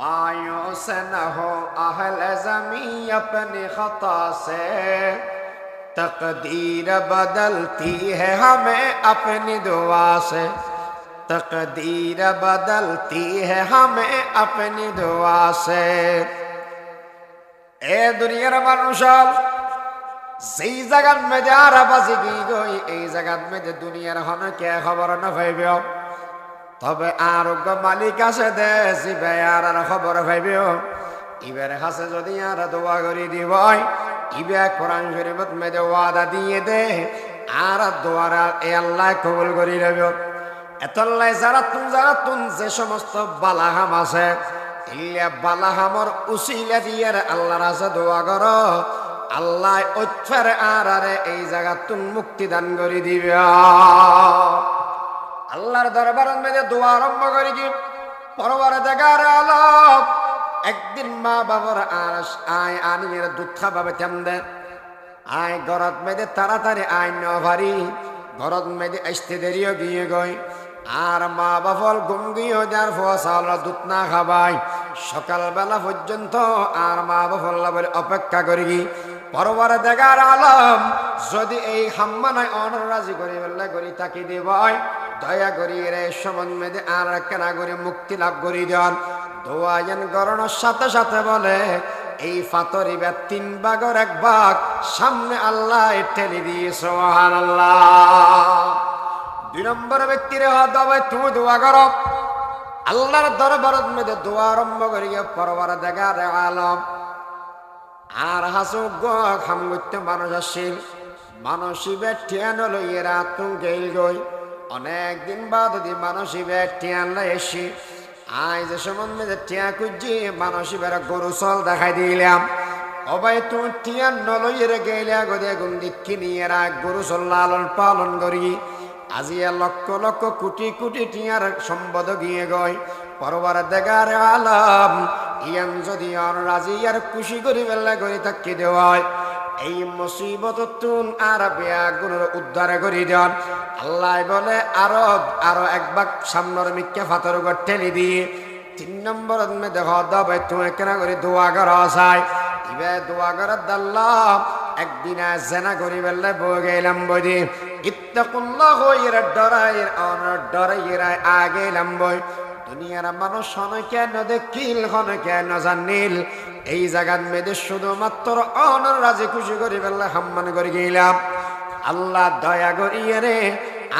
बायों से न हो अहल ज़मीं अपनी खता से, तकदीर बदलती है हमें अपनी दुआ से, तकदीर बदलती है हमें अपनी दुआ से। ए दुनियार মানুষাল যেই জায়গার মধ্যে আর বাজি গই এই জায়গার মধ্যে দুনিয়ার হন কে খবর না পাইবে, তবে আরোগ্য মালিক আছে দে জিবে আর খবর পাইবে। ইবের কাছে যদি আর দোয়া করি দিব, ইবে কোরআন শরীফত মধ্যে ওয়াদা দিয়ে দে আর দোয়ার এ আল্লাহ কবুল করি নেবে। এতলাই যারা তুন যে সমস্ত বালাহাম আছে, ইল্লা বালাহামর উসিলা দিয়ে আল্লাহর কাছে দোয়া করো, আল্লাহ ওইফের আর এই জায়গা তুন মুক্তি দান করে দিবে। আল্লাহর দরবারের মধ্যে দোয়া আরম্ভ করি কি পরবার দেখার আলাপ। একদিন মা বাবার আর আয় আনিমের দুধ খাবাবে তেমদে আয় গরত মেয়েদের তাড়াতাড়ি আয় নভারি গরত মেয়েদের আসতে দেরিও গিয়ে গই আর মা বাবল ঘুম গিয়ে যার ফসাল দুধ না খাবাই সকালবেলা পর্যন্ত আর মা বাবল্লা বলে অপেক্ষা করি কি পরবার দেখার আলম যদি এই হাম্মানায় অনরাজি করি বললে করি তাকে দেবয় দয়া করি রে সম্বন্ধে আর কেনা করে মুক্তি লাভ করি দেন। দোয়ায়ন গরণের সাথে সাথে বলে এই ফাতরিবে 3 ভাগের 1 ভাগ সামনে আল্লাহ ঠেলে দিয়ে সুবহানাল্লাহ। 2 নম্বর ব্যক্তির হাত হবে তুমি দোয়া করো আল্লাহর দরবারের মধ্যে দোয়া আরম্ভ করিয়া পরবার দেখার আলম আর হাসু গো খাম করতে মানুষ আসিল মানসিবে ঠেন লইয়েরা তুম গেল গই অনেক দিন বাদ দি মানসিবে ঠেন লাই এসি আয় যে সম্বন্ধে টিয়া খুঁজি মানসিবের গরু চল দেখাই দিলাম অবাই তুমি টিয়ান নলইয়ের গেলে গদে গুন্দিক্ষি নিয়ে গরু চল লালন পালন করি আজিয়া লক্ষ লক্ষ কোটি কোটি টিয়ার সম্পদ গিয়ে গয় পরবার দেখার আলাম ইয়ান যদি রাজি আর খুশি করি বেলা করে থাকি দেওয়ায় এই মুসিবত তুন আর বেয়া গুণের উদ্ধার করি দেন। আল্লাহ বলে আরো 1 ভাগ সামনের মিথ্যা ফাতর উপর ঠেলি দিয়ে 3 নম্বর দেখ দবে তুমি কেনা করে দোয়া করা যায় ইবে দোয়া করার দাল্লাম একদিন জেনা করি বেলা বই গেলাম বই ইত্তাকুল্লাহ এর ডরাইয়ের অনর ডরাইয়ের আগে এলাম বই দুনিয়ার মানুষ হন কেন দেখিল হন কেন জানিল এই জায়গার মেয়েদের শুধুমাত্র অনর রাজি খুশি করি বেলা সম্মান করে গেলাম। আল্লাহ দয়া করিয়ে রে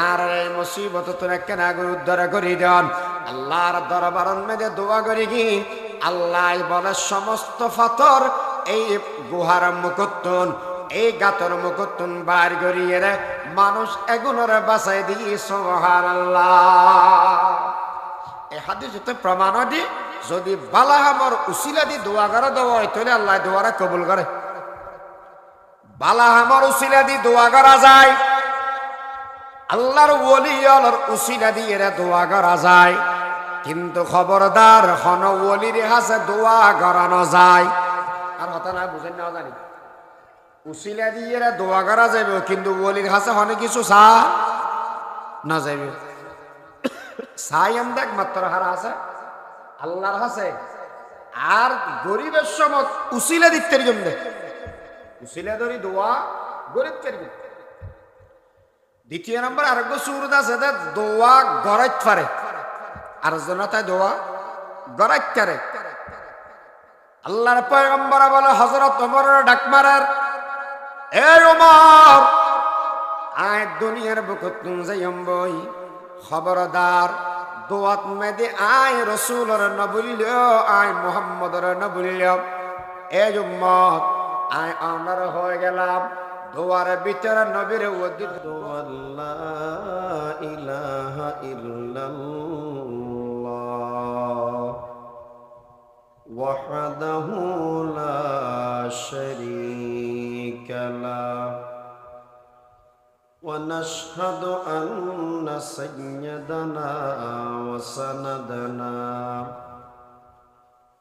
আর এই মুসিবত তোরা কেনা করে উদ্ধার করি দেন। আল্লাহর দরবারের মেয়েদের দোয়া করি কি আল্লাহ বলে সমস্ত ফাতর এই গুহার মুকুত্তুন এই গাতর মুকুত্তুন বার করিয়ে রে মানুষ এগুলোর বাঁচাই দিয়ে সুবহানাল্লাহ। এই হাদিসতে প্রমাণ দি যদি বালাহামর উসিলা দি দোয়া করে দেওয়া হয় তাহলে আল্লাহ দোয়ারা কবুল করে। বালাহামর উসিলা দি দোয়া করা যায় আল্লাহর ওলি আল্লাহর উসিলা দিয়ে দোয়া করা যায় কিন্তু খবরদার হন ওলির হাসে দোয়া করানো যায় আর হতা না বুঝেন না জানি উসিলা দিয়ে দোয়া করা যাবে কিন্তু ওলির হাসে হনে কিছু চা না যাবে সায়াম দেখ মাত্র হারা আছে আল্লাহর হাসে আর গরিবের সমত উসিলা দিতে জন্য উসিলা ধরি দোয়া গরিব করবে। 2 নম্বর আরেকটা সুরত আছে দোয়া গড়াইত পারে আর জনতায় দোয়া গড়াইত করে। আল্লাহর পয়গম্বর বলে হযরত ওমর ডাক মারার এ ওমর আয় দুনিয়ার বুকত তুম যাইম বই খবরদার দোয়াত মেদে আয় রসুলর নবুলিও আয় মুহাম্মদর নবুলিও এ উম্মত আয় আমার হয়ে গেলাম দোয়ার ভিতরে নবীর ওয়াদিদ লা ইলাহা ইল্লাল্লাহ ওয়াহদাহু লা শারীকা লাহ ونشهد أن سيدنا وسندنا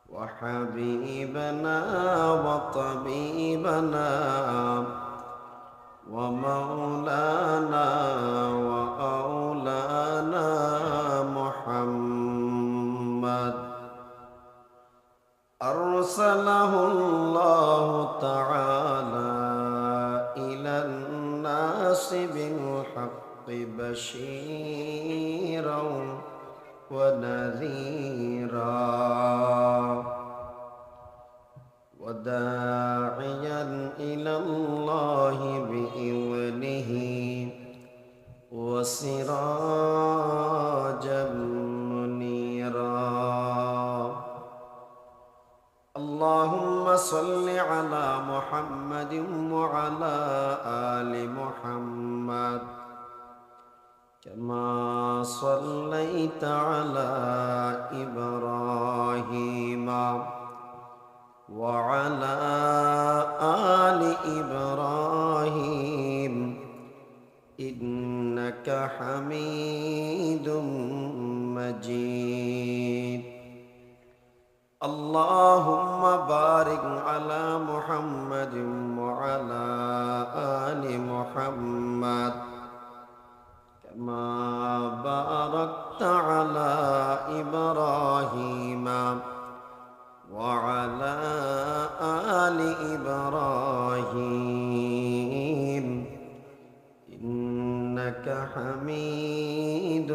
وحبيبنا وطبيبنا ومولانا وأولانا محمد أرسله الله تعالى إلى الناس بالحق بشيرا ونذيرا وداعيا إلى الله بإذنه وسراجا منيرا. اللهم صل على محمد وعلى آل محمد كما صليت على إبراهيم وعلى آل إبراهيم إنك حميد مجيد. اللهم بارك على محمد وعلى آل محمد كما باركت على إبراهيم وعلى آل إبراهيم إنك حميد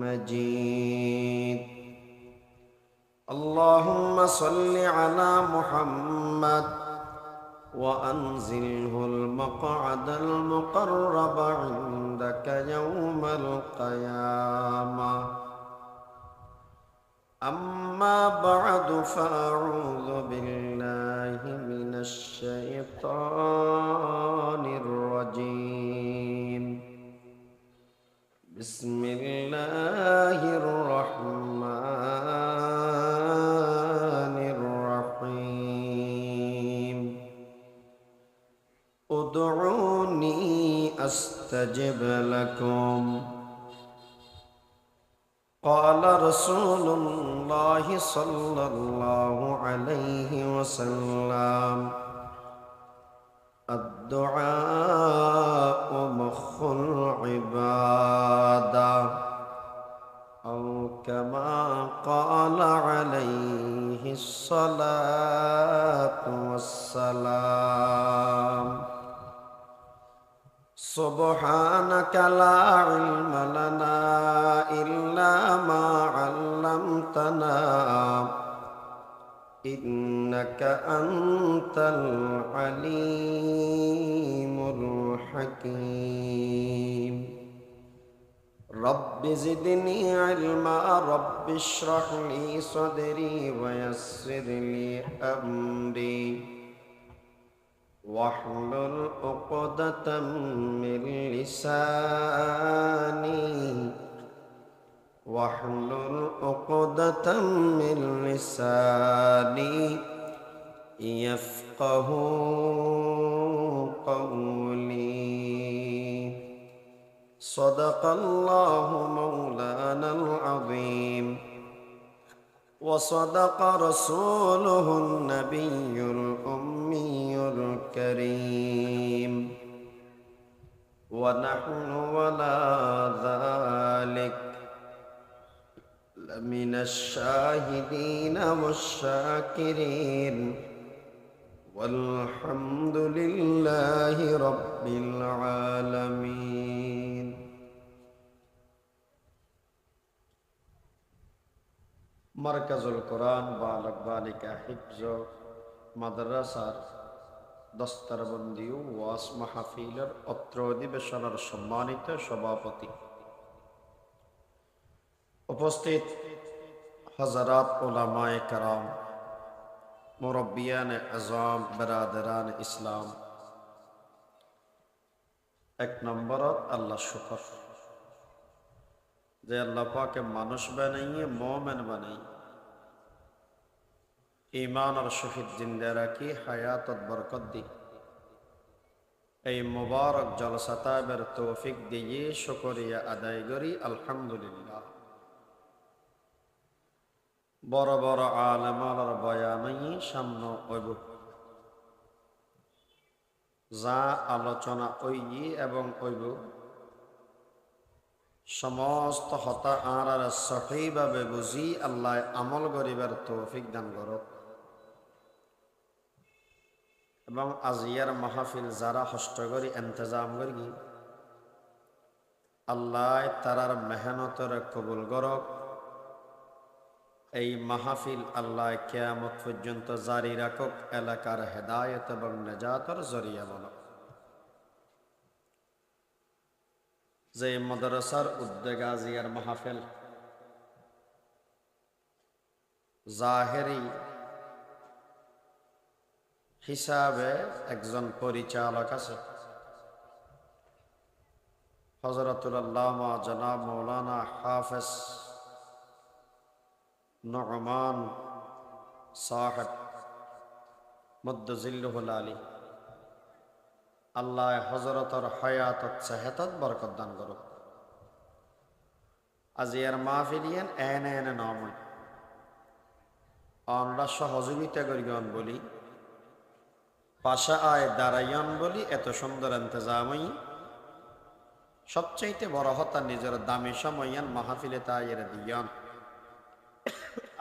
مجيد. اللهم صل على محمد وأنزله المقعد المقرب عندك يوم القيامة. أما بعد فأعوذ بالله من الشيطان الرجيم. بسم الله الرحمن الرحيم. ادعوني أستجب لكم. قال رسول الله صلى الله عليه وسلم الدعاء مخ العبادة أو كما قال عليه الصلاة والسلام. سبحانك لا علم لنا إلا ما علمتنا إنك أنت العليم الحكيم. رب زدني علما. رب اشرح لي صدري ويسر لي أمري واحلل عقدة من لساني يفقه قولي. صدق الله مولانا العظيم وصدق رسوله النبي الأمي الكريم ونحن ولا ذلك لمن الشاهدين والشاكرين والحمد لله رب العالمين. মারকাজুল কোরআন বালক বালিকা হিফজ মাদ্রাসার দস্তরবন্দি ওয়াজ মাহফিলের অত্র অধিবেশনের সম্মানিত সভাপতি, উপস্থিত হযরত উলামায়ে কেরাম, মুরব্বিয়ানে আযম, বেরাদারান ইসলাম, এক নম্বরত আল্লাহ শুকর যে আল্লাহ পাকে মানুষ বানাইয়ে মোমেন বানাই ঈমান আর শহীদ জিন্দা রাখি হায়াতত বরকত দি এই মুবারক জলসা তাইবের তৌফিক দিয়ে শুকরিয়া আদায় করি আলহামদুলিল্লাহ। বড় বড় আলেমার বয়ানই সামনে হইব, যা আলোচনা হইয়ে এবং হইব সমস্ত হতা আর সঠিকভাবে বুঝি আল্লাহ আমল করিবার তৌফিক দান করত। এবং আজিয়ার মাহফিল যারা হষ্ট করি ইন্তজাম করি আল্লাহ তারার মেহনতর কবুল করক। এই মাহফিল আল্লাহ কিয়ামত পর্যন্ত জারি রাখক, এলাকার হেদায়েত এবং নেজাতর জরিয়া বনক। যে মাদ্রাসার উদ্যোগে আজিয়ার মাহফিল জাহেরি হিসাবে একজন পরিচালক আছে, হযরতুল আল্লামা জনাব মৌলানা হাফেজ নু'মান সাহেব মুদ্দজিল্লুহুল আলী। আল্লাহ হযরতর হায়াতত সেহতত বরকত দান করুক। আজিয়ার মাহফিলিয়ান এনে এনে নময় আমরা সহযোগিতা করিগন বলি, পাশা আয় দাঁড়াইয়ন বলি, এত সুন্দর ইন্তজামই সবচাইতে বড় হতা নিজের দামি সময়ান মাহফিলে তাইয়ের দিয়ান।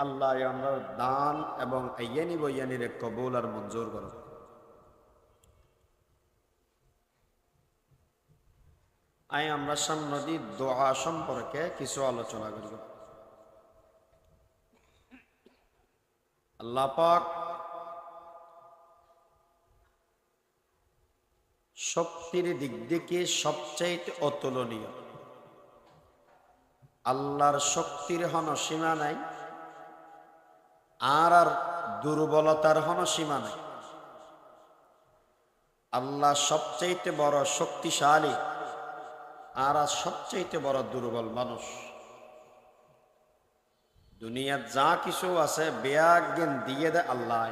আল্লাহ আমরা দান এবং ইয়ানি বইয়ানির কবুল আর মঞ্জুর করুন। আই আমরা সামনে দোয়া সম্পর্কে কিছু আলোচনা করব। আল্লাহ পাক শক্তির দিক থেকে সবচাইতে অতুলনীয়। আল্লাহর শক্তির হন সীমা নাই, আর দুর্বলতার হন সীমা নাই। আল্লাহ সবচাইতে বড় শক্তিশালী, আর সবচাইতে বড় দুর্বল মানুষ। দুনিয়ার যা কিছু আছে বেয়াজ্ঞান দিয়ে দেয় আল্লাহ,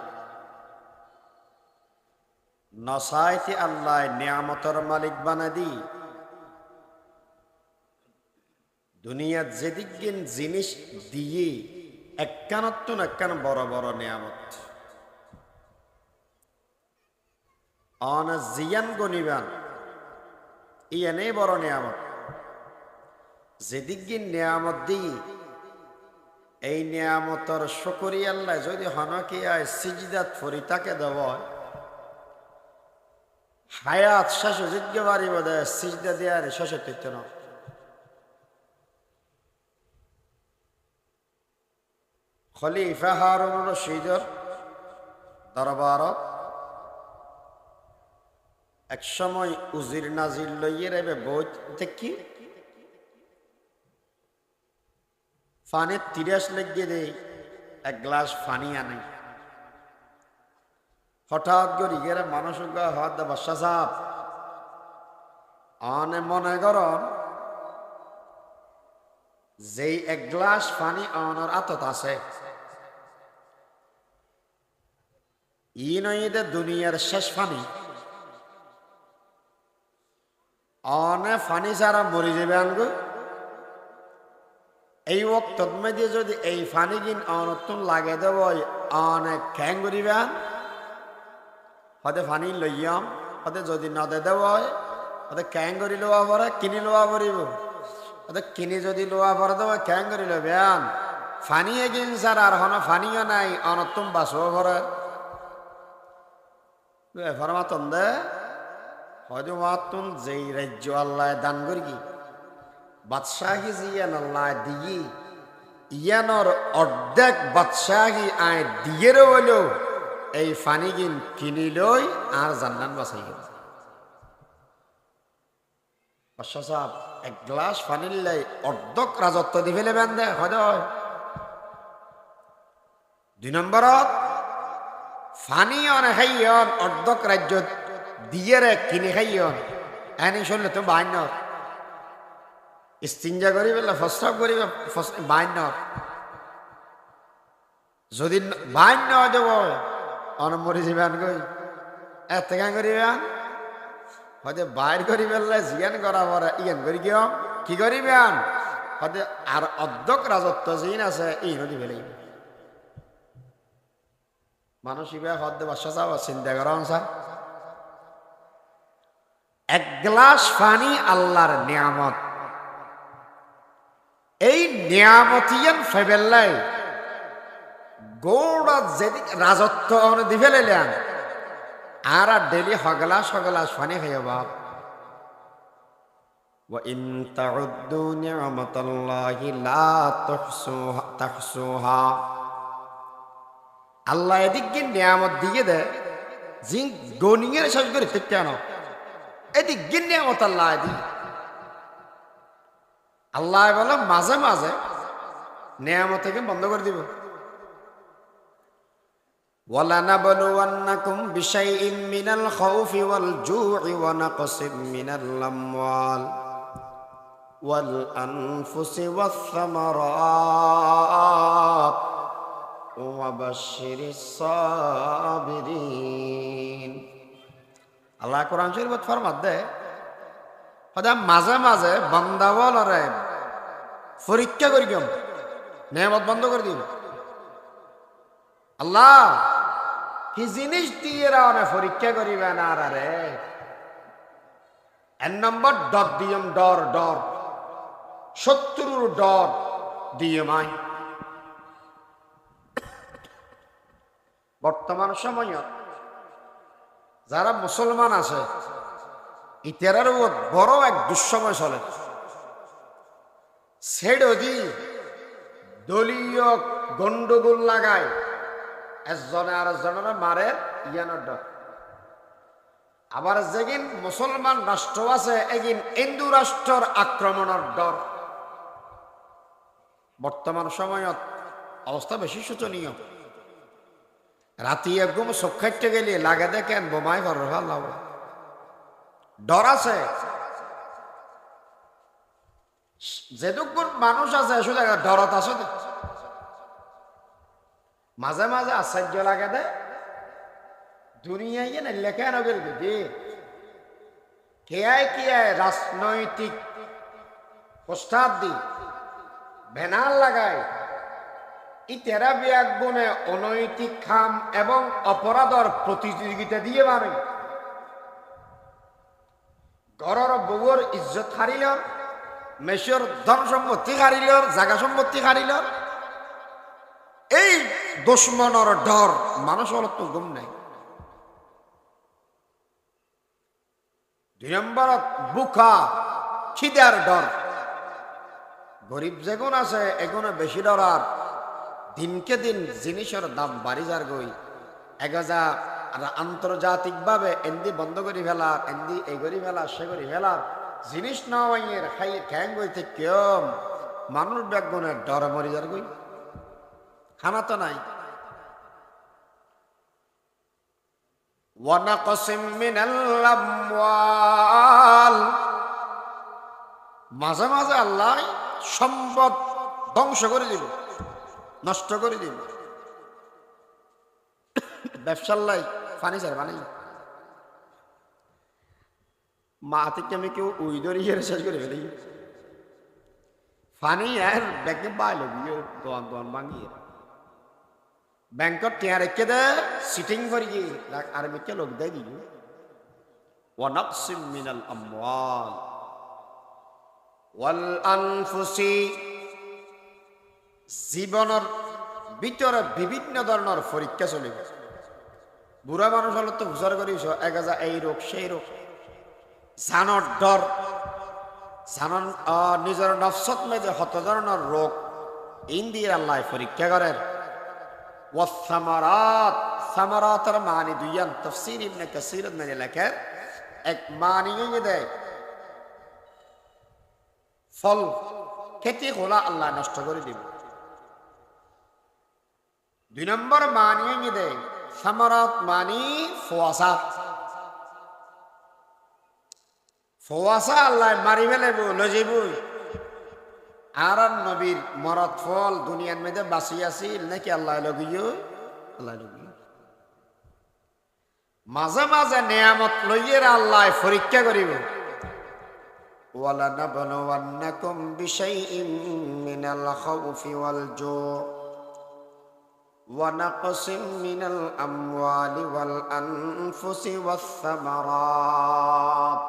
নসাইতে আল্লাহ নিয়ামতর মালিক বানা দি। দুনিয়ার যেদিক জিনিস দিয়ে একখানত্তন একখান বড় বড় নিয়ামত অন জিয়ান গনিবান ইয়ানে বড় নিয়ামত। যেদিক নিয়ামত দিই এই নিয়ামতর শুকরি আল্লাহ যদি হনকে আয় সিজদাত ফরি তাকে দেব হায়াত শেষ জিজ্ঞে বাড়িব দেয় সিজদা দেয়ার শেষে তৈত না। খলিফা হারুন রশিদর দরবারত এক সময় উজির নাজির লইয়ে রেবে বই দেখি ফানের তিরাস লেগে দেই এক গ্লাস ফানি আনে। হঠাৎ করে গেলে মানুষ হাত দে বাদশা সাহেব অনে মনে করন যেই এক গ্লাস পানি অনর আতত আছে ই নইদে দুনিয়ার শেষ পানি অনে ফানি ছাড়া মরি যাবে আনগো। এই ওক্ত দিয়ে যদি এই ফানি গিন অনতুন লাগে দেব অনেক খ্যাং করিবেন হতে ফানি লইয়াম হতে যদি নদে দেব হতে খ্যাং করি লোয়া পরে কিনি লোয়া পড়িব হতে কিনি যদি লোয়া পরে দেব খ্যাং করি লবেন ফানি এগিন স্যার আর হন ফানিও নাই অনতুম বাসব পরে ফরমাতন দে হয়তো মাতুন যেই রাজ্য আল্লাহ দান করি বাদশাহী জিয়ান আল্লাহ দিই ইয়ানোর অর্ধেক বাদশাহী আয় দিয়ে হইলেও এই ফানি গিন কিনিলই আর জান্নাত বাঁচাই গেল। বাদশা সাহেব এক গ্লাস ফানির লাই অর্ধেক রাজত্ব দি ফেলে বেঁধে হয়। 2 নম্বরত ফানি অন খাইয়ন অর্ধেক রাজ্য দিয়ে রে কিনে খাইয়ন এনে শুনলে তো বাইন ইস্তিনজা করি বলে ফসরাব করি বাইন যদি বাইন নয় দেব অন মরি যাবেন গই এত গান করিবেন হয়তো বাইর করি বেললে জিয়ান করা পরে ইয়ান করি কি করিবেন হয়তো আর অর্ধেক রাজত্ব জিন আছে এই নদী ফেলে মানুষ ইবে হদ্দে বাসা চাও চিন্তা করা স্যার এক গ্লাস পানি আল্লাহর নিয়ামত এই নিয়ামতিয়ান ফেবেল্লাই গৌড়া যেদিক রাজত্ব দি ফেলেলেন আর ডেলি হগলা সগলা ফানি খাইও বাপ وَإِن تَعُدُّوا نِعْمَةَ اللَّهِ لَا تُحْصُوهَا আল্লাহ এদিকে নিয়ামত দিয়ে দেয় জিন গনিয়ের শেষ করে ঠিক কেন এদিকে নিয়ামত আল্লাহ দিয়ে আল্লাহ বলে মাঝে মাঝে নিয়ামত থেকে বন্ধ করে দিব وَلَنَبْلُوَنَّكُمْ بِشَيْءٍ مِّنَ الْخَوْفِ وَالْجُوعِ وَنَقْصٍ مِّنَ الْأَمْوَالِ وَالْأَنفُسِ وَالثَّمَرَاتِ وَبَشِّرِ الصَّابِرِينَ আল্লাহ কোরআন শরীফত ফরমাত দেয় সদা মাঝে মাঝে বান্দা বলরে পরীক্ষা করি কেমন নিয়ামত বন্ধ করে দিন আল্লাহ কি জিনিস দিয়ে রাওনে পরীক্ষা করিবে না রে এক নম্বর ডর দিয়ম ডর ডর শত্রুর ডর দিয়ে মাই বর্তমান সময়ত যারা মুসলমান আছে ইতারার বড় এক দুঃসময় চলে সেডি দলীয় গন্ডগোল লাগায় একজনে আর একজনের মারে ইয়ানোর ডর আবার যেগিন মুসলমান রাষ্ট্র আছে এগিন হিন্দু রাষ্ট্রের আক্রমণের ডর বর্তমান সময়ত অবস্থা বেশি শোচনীয় রাতি একদম চোখ খাইতে গেলে লাগে দেখেন বোমাই ঘর ভাল ডর আছে যেটুকুন মানুষ আছে শুধু ডরত আছে মাঝে মাঝে আশ্চর্য লাগে দে দুনিয়ায় না লেখা নগেল বুঝি কেয়ায় কেয়ায় রাজনৈতিক প্রস্তাব দি ব্যানার লাগায় ইতেরা বিয়াক গুণে অনৈতিক খাম এবং অপরাধর প্রতিযোগিতা দিয়ে মারে ঘরের বউর ইজ্জত হারিল মেশর ধন সম্পত্তি হারিল জাগা সম্পত্তি হারিল এই দুশ্মনের ডর মানুষ হল তো গুম নাই দুই নম্বর বুকা খিদার ডর গরিব যেগুন আছে এগুলো বেশি ডর আর দিনকে দিন জিনিসের দাম বাড়ি যার গই এগজা আর আন্তর্জাতিকভাবে এন্দি বন্ধ করি ফেলার এন্দি এই করি ফেলার সে করি ফেলার জিনিস না ওয়াইয়ের খাই খ্যাং গইতে কেম মানুষ ব্যাগুনের ডরে মরি যার গই খানা তো নাই ওয়ানাকসিম মিনাল আমওয়াল মাঝে মাঝে আল্লাহ সম্পদ ধ্বংস করে দিব নষ্ট করে দিব ব্যবসার লাই ফার্নিচার বানাই মা থেকে আমি কেউ উই ধরি শেষ করে ফেলি ফানি আর ব্যাংকে বাইল দোয়ান দোয়ান ভাঙিয়ে ব্যাংকত টিয়া রেখে দে সিটিং করি আর মিকে লোক দেয় দিল ওয়ানাকসিম মিনাল আমওয়াল ওয়াল আনফুসি জীবনের ভিতরে বিভিন্ন ধরনের পরীক্ষা চলিব বুড়া মানুষ হলে তো হুজার করিস এগাজা এই রোগ সেই রোগ জানর ডর জানন নিজের নফসত মেয়েদের হত ধরনের রোগ ইন্দির আল্লাহ পরীক্ষা করেন ওয়াসামারাত সামারাতের মানি দুইয়ান তাফসীর ইবনে কাসীর মেনে লেখে এক মানি দেয় ফল খেতে খোলা আল্লাহ নষ্ট করে দিবে দুই নম্বর মানি দেয় সামারাত মানি ফোয়াসা ফোয়াসা আল্লাহ মারি ফেলে লজিব আর নবীর মরদ ফল দুনিয়ার মধ্যে বাঁচি আছিল নাকি আল্লাহ লগিও আল্লাহ লগিও মাঝে মাঝে নিয়ামত লইয়ের আল্লাহ পরীক্ষা করিব ওয়ালানাবলুওয়ান্নাকুম বিশাইইন মিনাল খাউফি ওয়াল জু' ওয়া নাকসিম মিনাল আমওয়ালি ওয়াল আনফুসি ওয়াস সামারাত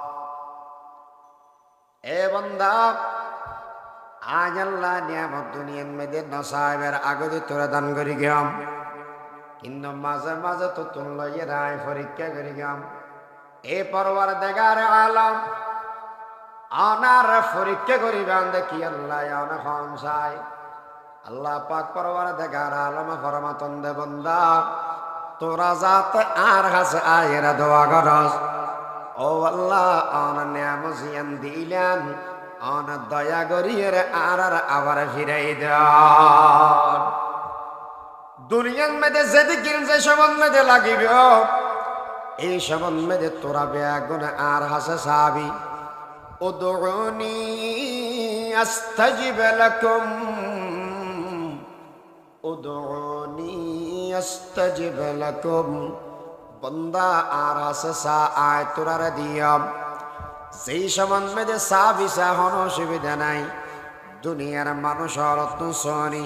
এ বান্দা আজ আল্লাহ নিয়ামত দুনিয়ার মধ্যে নসাবের আগতে তোরা দান করি গেলাম কিন্তু মাঝে মাঝে তো তুমি লইয়ে রায় পরীক্ষা করি গাম এ পরওয়ারদিগার আলম আনার পরীক্ষা করিবেন দেখি আল্লাহ অনেক চাই আল্লাহ পাক পরওয়ারদিগার আলম ফরমাতন দে বান্দা তোরা যাতে আর কাছে আয়েরা দোয়া করস ও আল্লাহ অন নিয়ামত দিলেন অন দয়া করিয়ে আর আবার ফিরাই দেন দুনিয়ার মেয়েদের যেদিকে যে সবন মেয়েদের লাগিব এই সবন মেয়েদের তোরা বেগুন আর হাসে সাবি উদউনি আস্তাজিব লাকুম উদউনি আস্তাজিব লাকুম বন্দা আর হাসে সা আয় তোরার দিয়াম যেই সবন মেয়েদের সাবি সাহন অসুবিধা নাই দুনিয়ার মানুষ রত্ন সনি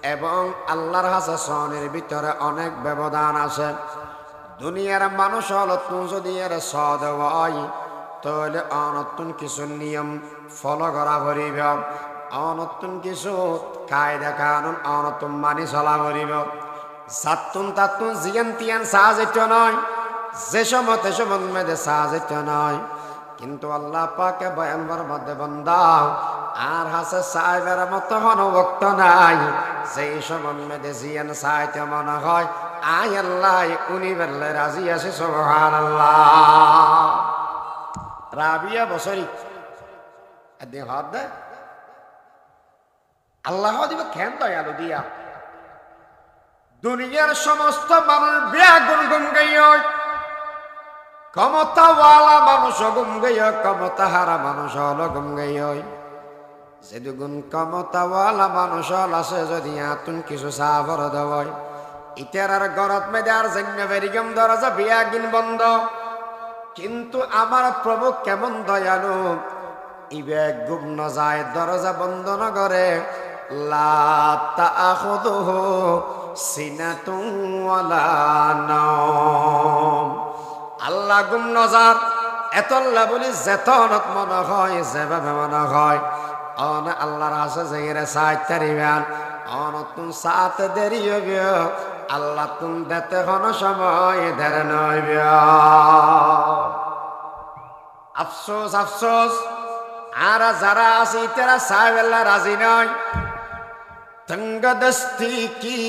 এবং আল্লাহর হাসে সনের ভিতরে অনেক ব্যবধান আছে দুনিয়ার মানুষ নতুন যদি এর সদ হয় তাহলে অনতুন কিছু নিয়ম ফলো করা ভরিব অনতুন কিছু কায়দা কানুন অনতুন মানি চলা ভরিব সাতুন তাতুন জিয়ান তিয়ান সাহায্য নয় যে সমতে সমন মেদে সাহায্য নয় কিন্তু আল্লাহ পাকে বয়ানবার মধ্যে বন্দা আর হাসে সাহেবের মতো অনুভক্ত নাই সেই সমন মেদে জিয়ান সাহিত্য মনে হয় আয় আল্লাহ উনি বললে রাজি আছে সুবহানাল্লাহ রাবিয়া বছরি একদিন হাত দে আল্লাহ দিবে কেন দয়ালু দিয়া দুনিয়ার সমস্ত মানুষ বিয়া গুন গুন গাইয় ক্ষমতাওয়ালা মানুষ গুম গাইয় ক্ষমতা হারা মানুষ হলো গুম গাইয় যদি গুণ ক্ষমতাওয়ালা মানুষ আছে যদি আতুন কিছু সাফর দেওয় ইতার গরত মেদার জন্য বেরিগম দরজা বিয়া গিন বন্ধ কিন্তু আমার প্রভু কেমন দয়ালু ইবে গুম ন যায় দরজা বন্ধ ন করে লা তাখুদুহু সিনাতুন ওয়ালা নাওম আল্লাহ গুম নজার এতল্লা বলি যেতনত মনে হয় যেভাবে মনে হয় অন আল্লাহর হাসে যাইরে সাইতারিবেন অন তুম সাথে দেরি হইবে আল্লাহ তুম দেতে কোন সময় দের নইবে আফসোস আফসোস আর যারা আছে তারা সাহেবেল্লা রাজি নয় তঙ্গ দস্তি কি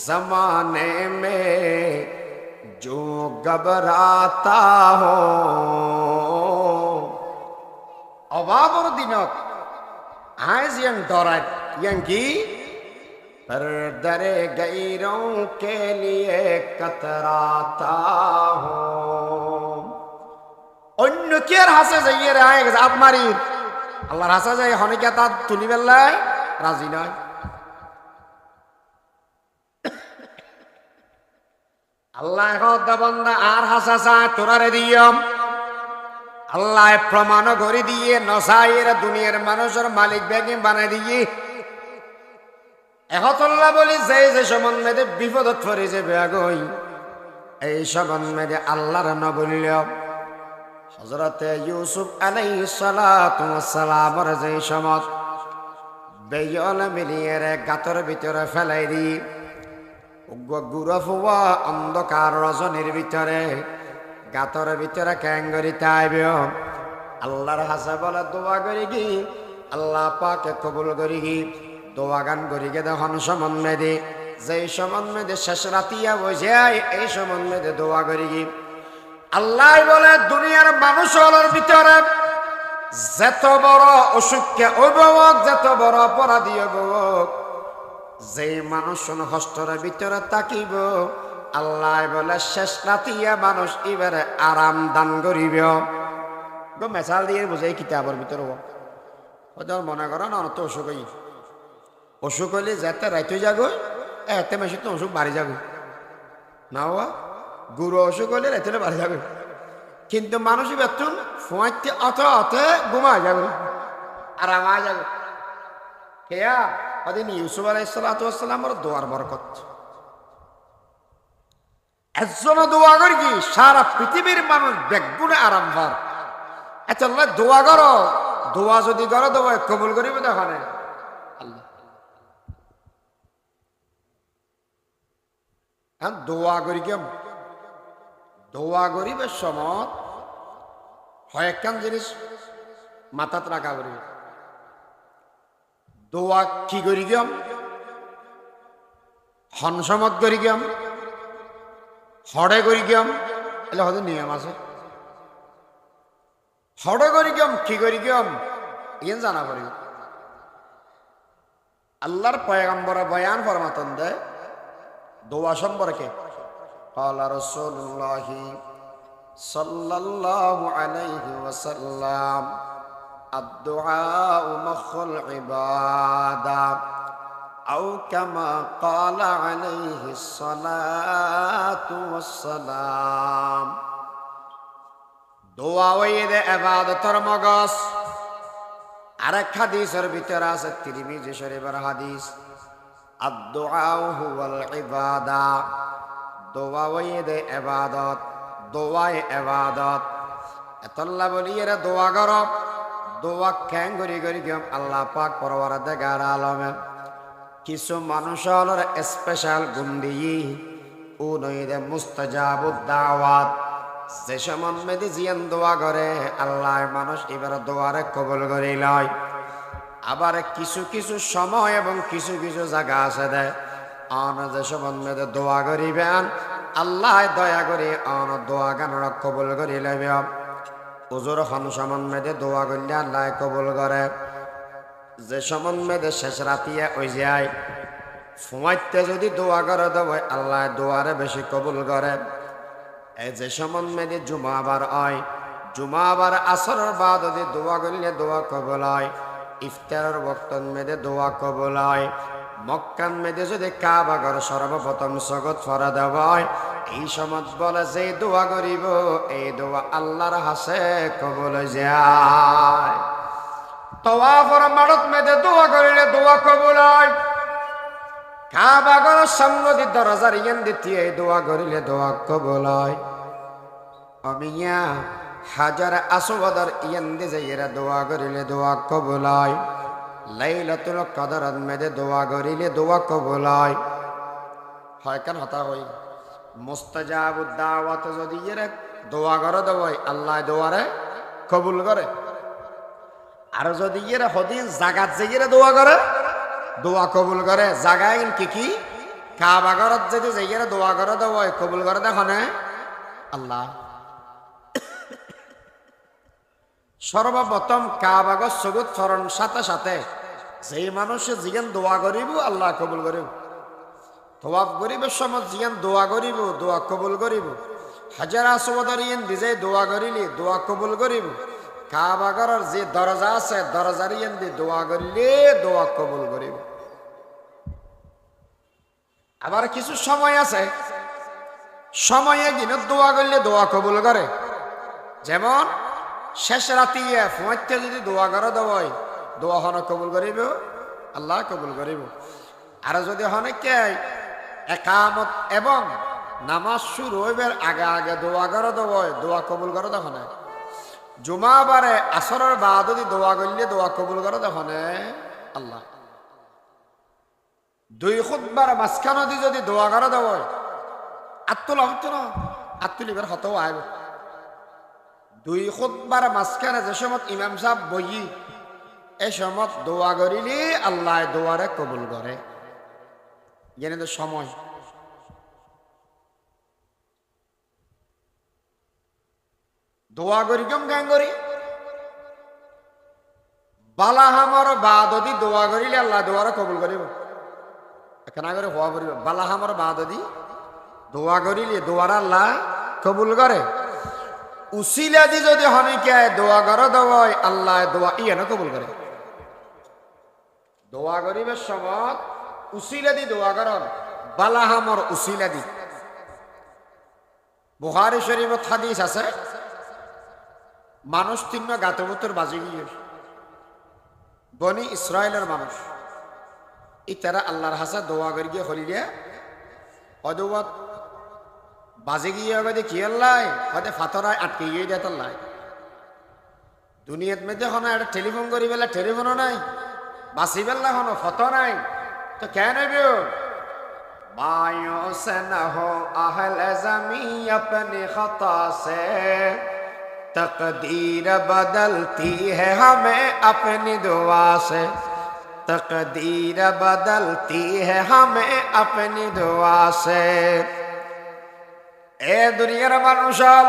জমানে মে जो घबराता हो অভাবর দিনত আজ ইয়াং ডরায় ইয়াং কি पर डरे गैरों के लिए कतराता हो অন্য কের হাসে যাইয়ে রে আয় জাত মারি আল্লাহর হাসে যাই হনিকা তা তুলি বেলায় রাজি নয় আল্লাহ বান্দা আর হাসা তোরারে দিয়ম আল্লাহ প্রমাণ করে দিয়ে নসাইয়ের দুনিয়ার মানুষের মালিক বেগিম বানাই দিয়ে একতল্লা বলি যে সমন্বয়ে বিপদত পড়ে যে বেগই এই সমন্বয়ে আল্লাহর ন বলল হযরতে ইউসুফ আলাইহিস সালাতু ওয়াস সালামের যে সমত বেয়ল মিলিয়ে গাতর ভিতরে ফেলাই দি গুরফুয়া অন্ধকার রজনীর ভিতরে গাতর ভিতরে ক্যাঙ্গরি তাইব আল্লাহর হাসে বলে দোয়া করি গি আল্লাহ পাকে কবুল করি গি দোয়া গান করি গে দেখুন সমন্বয়ে যেই সমন্বয়ে শেষ রাতিয়া বসে এই সমন্বয়ে দোয়া করি গি আল্লাহ বলে দুনিয়ার মানুষের ভিতরে যত বড় অসুখকে অভিভাবক যত বড় অপরাধী অভিভাবক যে মানুষ হস্তর ভিতরে তাকিব আল্লাহ বলে শেষ রাতিয়া মানুষ এবারে আরাম দান করিব মেসাল দিয়ে বুঝাই কিতাবের ভিতরে ওদের মনে করেন অনত অসুখ অসুখ হইলে যেতে রাইতে যাগো এতে মেশি তো অসুখ বাড়ি যাবে না গুরু অসুখ হইলে রাইতে বাড়ি যাবে কিন্তু মানুষই বেতন ফুয়াইতে অতে ঘুমা যাবে আরাম আ যাবে কেয়া ওদিন ইউসুফ আলাইহিসসালামের দোয়ার বরকত একজন দোয়া করি কি সারা পৃথিবীর মানুষ বেগুনে আরাম পার এত দোয়া করো দোয়া যদি করো দোয়া কবুল করিবে দেখানে আল্লাহ দোয়া করি কেম দোয়া করিবার সময় হয় একখান জিনিস মাথাত রাখা করি দোয়া কি করি গেম হনসমত করি গেম হড়ে করি গেম এলে হয়তো নিয়ম আছে হড়ে করি গেম কি করি গেম ইয়েন জানা করি আল্লাহর পয়গম্বরে বয়ান ফরমাতন দে দোয়া সম্পর্কে قال رسول الله صلى الله عليه وسلم الدعاء مخ العبادة أو كما قال عليه الصلاة والسلام দোয়া ওইদে ইবাদতের মগজ আরেক হাদিসের ভিতরে আছে তিরমিজি শরীফের হাদিস আদ-দুআউ হুয়াল ইবাদা দোয়া ওইদে ইবাদত দোয়ায় ইবাদত এতল্লা বলি এরা দোয়া কর দোয়া ক্যাং করি করি গেম আল্লাহ পাক পরওয়ারদিগার আলমে কিছু মানুষের স্পেশাল গুণ দিয়ে ও নইদে মুস্তাজাবুদ দাওয়াত যে সমন মেদি জিয়ান দোয়া করে আল্লাহ মানুষ এবার দোয়ারে কবুল করে লয় আবার কিছু কিছু সময় এবং কিছু কিছু জায়গা আছে দে আন যে সমন মেদে দোয়া করিবেন আল্লাহ দয়া করে আন দোয়া গান কবুল করে লইবে হুজুর খান সমন মেদে দোয়া করলে আল্লাহ কবুল করে যে সমন মেদে শেষ রাতিয়া ওই যায় ফুমাইতে যদি দোয়া করে দেব আল্লাহ দোয়ারে বেশি কবুল করে এই যে সমন মেদে জুমাবার হয় জুমাবার আসরের বাদ যদি দোয়া করলে দোয়া কবুল হয় ইফতারের বক্তন মেদে দোয়া কবুল হয় মক্কান মেদে যদি কাবা ঘর সর্বপ্রথম জগৎ ফরা দেব হয় এই সমাজ বলে যে দোয়া করিব এই দোয়া আল্লাহর হাসে কবুল যায় তওয়াফের মারত মেদে দোয়া করিলে দোয়া কবুল হয় কাবা ঘর সামনে দি দরজার ইয়ান দিতে এই দোয়া করিলে দোয়া কবুল হয় আমিয়া হাজার আসওয়াদার ইয়ান দি যাইরা দোয়া করিলে দোয়া কবুল হয় লাইলাতুল কদর মেদে দোয়া করিলে দোয়া কবুল হয় কেন হতা হই মুস্তাজাবুদ দাওয়াত যদি এর দোয়া করে দেবই আল্লাহ দোয়ারে কবুল করে আর যদি এর হদিস জাগাত যাইরা দোয়া করে দোয়া কবুল করে জাগায় কি কি কাবা ঘরত যদি যাইরা দোয়া করে দেবই কবুল করে দেখনে আল্লাহ সর্বপ্রথম কাবা ঘর সুগত ফরন সাথে সাথে যেই মানুষে জিগান দোয়া করিব আল্লাহ কবুল করিব তওয়াফ করিবার সময় জিগান দোয়া করিব দোয়া কবুল করিব হাজার আসওয়াদার ইয়ান দিজে দোয়া করিলে দোয়া কবুল করিব কাবা ঘরের যে দরজা আছে দরজার ইয়ান দি দোয়া করিলে দোয়া কবুল করিব আবার কিছু সময় আছে সময়ে গিনে দোয়া করলে দোয়া কবুল করে যেমন শেষ রাতিয়া ফুমাইতে যদি দোয়া করে দেওয়াই দোয়া হন কবুল করিব আল্লাহ কবুল করিব আর যদি হনেকে একামত এবং নামাজ শুরু হইবার আগে আগে দোয়া করে দেওয়াই দোয়া কবুল করে দেখনে জুমাবারে আসরের বাদ যদি দোয়া করলে দোয়া কবুল করে দেখনে আল্লাহ দুই খুতবার মাঝখানে দি যদি দোয়া করে দেওয়াই আত্মলা হতো না আত্মলিবার হতেও আইব দুই খুতবার মাঝখানে যে সময় ইমাম সাহেব বই এই সময় দোয়া করিলে আল্লাহ দোয়ারে কবুল করে জেনে তো সময় দোয়া করি কেম গান করি বালাহামর বাদদি দোয়া করিলে আল্লাহ দোয়ারে কবুল করিব কেনা করে হওয়া করিব বালাহামর বাদদি দোয়া করিলে দোয়ার আল্লাহ কবুল করে উসিলা দি যদি হনিকে দোয়া করে দেওয়াই আল্লাহ দোয়া ইয়ানো কবুল করে দোয়া করিবার সময় উসিলা দি দোয়া করন বালাহামর উসিলা দি বুখারী শরীফত হাদিস আছে মানুষ তিন গাতবতর বাজি গিয়ে বনি ইসরায়েলের মানুষ ইতারা আল্লাহর হাসা দোয়া করি গিয়ে হলিলে অদৌয়াত বাজে গিয়ে হবে কি আল্লাহ হয়তো ফাতরায় আটকে গিয়ে দেয় আল্লাহ দুনিয়াত মধ্যে হনো একটা টেলিফোন করি বেলা টেলিফোনও নাই বাসি বেলা হনো ফটো নাই তো কেন হইব बायों से न हो अहल ज़मीं अपनी खता से, तकदीर बदलती है हमें अपनी दुआ से, तकदीर बदलती है हमें अपनी दुआ से। ए दुनियार মানুষাল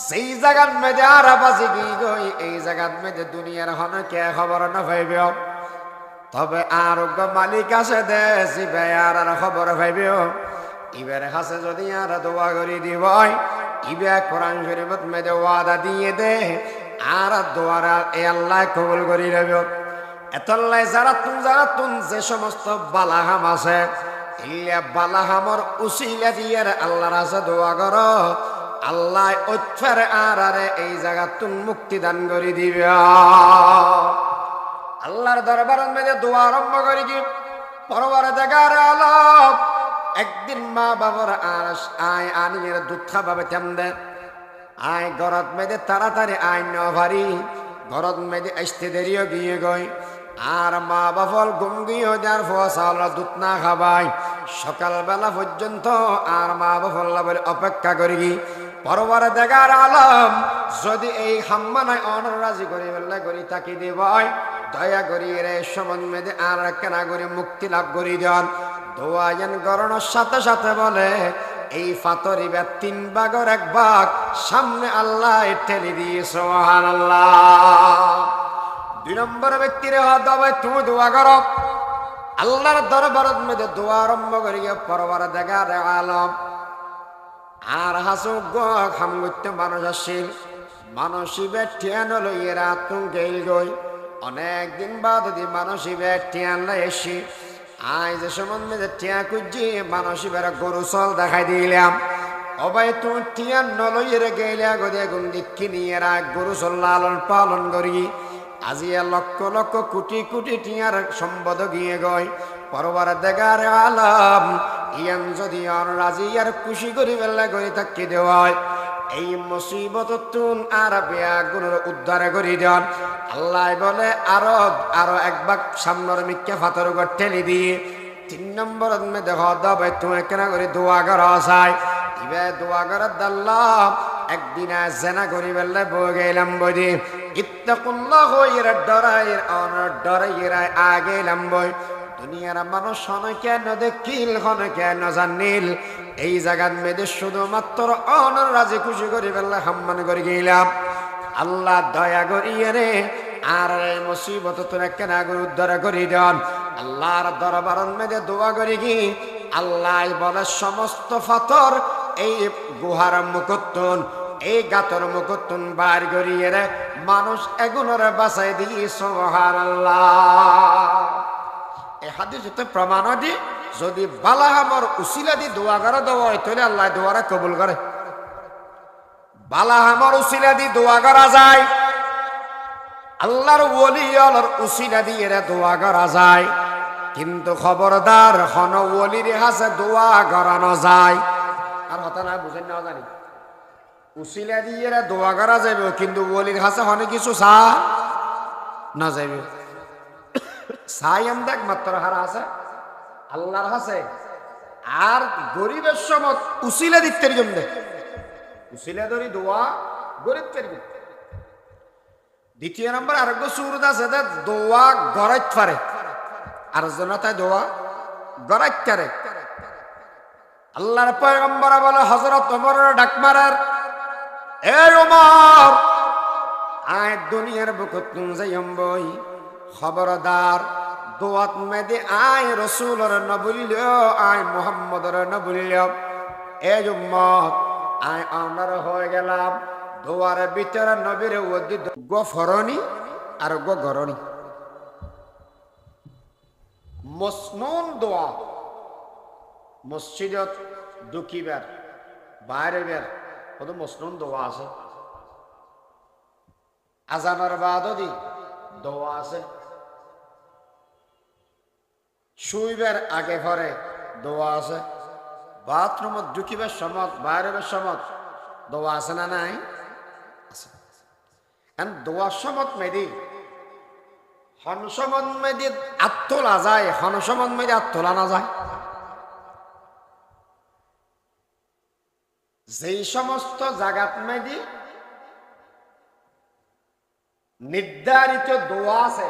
যেই জায়গার মধ্যে আর বাজি গই এই জায়গার মধ্যে দুনিয়ার হন কে খবর না পাইবে, তবে আরোগ্য মালিক আছে দে জিবে আর খবর পাইবে। ইবের কাছে যদি আর দোয়া করি দিব, ইবে কোরআন শরীফত মধ্যে ওয়াদা দিয়ে দে আর দোয়ার এ আল্লাহ কবুল করি নেবে। এতলাই যারা তুন যে সমস্ত বালাহাম আছে, ইয়া বালাহামর উসিলা দিয়ে আল্লাহর কাছে দোয়া করো, আল্লাহ ওইফের আর এই জায়গা তুন মুক্তি দান করে দিবে। আল্লাহর দরবারের মধ্যে দোয়া আরম্ভ করি কি পরওয়ারদিগার আলম একদিন মা বাবার আয় আনিয়ে দুধ খাবাবে তেমদে আয় গরত মেয়েদের তাড়াতাড়ি আয় ন ভারি গরত মেয়েদের আসতে দেরিও গিয়ে গই আর মা বাবল ঘুম গিয়ে যার ফসল দুধ না খাবাই সকালবেলা পর্যন্ত আর মা বাবল বলে অপেক্ষা করি পরওয়ারদিগার আলম যদি এই হাম্মানায় অনরাজি করি বললে করি তাকে দেবয় দয়া করি রে সম্বন্ধে আর কেনা করে মুক্তি লাভ করি দেন। দোয়ায়ন গরণের সাথে সাথে বলে এই ফাতরিবে 3 ভাগের 1 ভাগ সামনে আল্লাহ ঠেলে দিয়ে সুবহানাল্লাহ। 2 নম্বর ব্যক্তির হবে তুমি দোয়া করো আল্লাহর দরবারের মধ্যে দোয়া আরম্ভ করি পরওয়ারদিগার আলম আর হাসু গো খাম করতে মানুষ আসিল মানসিবে ঠেন লইয়েরা তুম গেল গই অনেক দিন বাদ দি মানসিবে ঠেন লাই এসি আয় যে সম্বন্ধে টিয়া খুঁজি মানসিবের গরু চল দেখাই দিলাম অবাই তুই টিয়ান নলইয়ের গেলে গদে গুন্দি কিনিয়ে গরু চল লালন পালন করি আজিয়া লক্ষ লক্ষ কোটি কোটি টিয়ার সম্পদ গিয়ে গই পরওয়ারদিগার আলম ইয়ান যদি রাজি আর খুশি করি বেলা করে থাকি দেওয়ায় এই মুসিবত তুন আর বেয়া গুণের উদ্ধার করি দেন। আল্লাহ বলে আরো 1 ভাগ সামনের মিথ্যা ফাতর উপর ঠেলি দিয়ে 3 নম্বর দেখ দবে তুমি কেন করে দোয়া করা যায় ইবে দোয়া করার দাল্লাম একদিন জেনা করি বেলা বই গেলাম বই ইত্তাকুল্লাহ এর ডরাইয়ের অনর ডরাইয়ের আগে এলাম বই দুনিয়ার মানুষ কেন দেখিল কেন জানিল এই জায়গার মেয়েদের শুধুমাত্র অনর রাজি খুশি করি বেলা সম্মান করে গেলাম। আল্লাহ দয়া করিয়ে রে আর এই মুসিবত তোরা কেন করে উদ্ধার করি দেন। আল্লাহর দরবারের মেয়েদের দোয়া করি কি আল্লাহ বলে সমস্ত ফাতর এই গুহার মুকুত্তুন এই গাতর মুকুত্তুন বার করিয়ে রে মানুষ এগুলোর বাঁচাই দিয়ে সুবহানাল্লাহ। এই হাদিসে প্রমাণ দি যদি বালাহামর উসিলা দি দোয়া করে দেওয়া হয় তাহলে আল্লাহ দোয়ারা কবুল করে। বালাহামর উসিলা দি দোয়া করা যায় আল্লাহর ওলি আল্লাহর উসিলা দিয়ে দোয়া করা যায় কিন্তু খবরদার হন ওলির হাসে দোয়া করানো যায় আর হতা না বুঝেন না জানি উসিলা দিয়ে দোয়া করা যাবে কিন্তু ওলির হাসে হনে কিছু চা না যাবে সায়াম দেখ মাত্র হারা আছে আল্লাহর হাসে আর গরিবের সমত উসিলা দিতে জন্য উসিলা ধরি দোয়া গরিব করবে। 2 নম্বর আরেকটা সুরত আছে দোয়া গড়াইত পারে আর জনতায় দোয়া গড়াইত করে। আল্লাহর পয়গম্বর বলে হযরত ওমর ডাক মারার এ ওমর আয় দুনিয়ার বুকত তুম যাইম বই খবরদার দোয়াত মেদে আয় রসুলর ন বলিলেও আয় মুহাম্মদর ন বলিলেও এ উম্মত আয় আমার হয়ে গেলাম দোয়ার ভিতরে নবীর ওদি গো ফরনি আর গো গরনি মসনুন দোয়া মসজিদত দুকিবার বাইরে বের কত মসনুন দোয়া আছে আজানের বাদও দি দোয়া আছে শুইবার আগে পরে দোয়া আছে বাথরুমত ঢুকিবার সময় বাইরের সময় দোয়া আছে না নাই আছে দোয়ার সময় মেদি হনসমত মেদি আত্মলা যায় হনসমত মেদি আত্মলা না যায় যেই সমস্ত জাগাত মেদি নির্ধারিত দোয়া আছে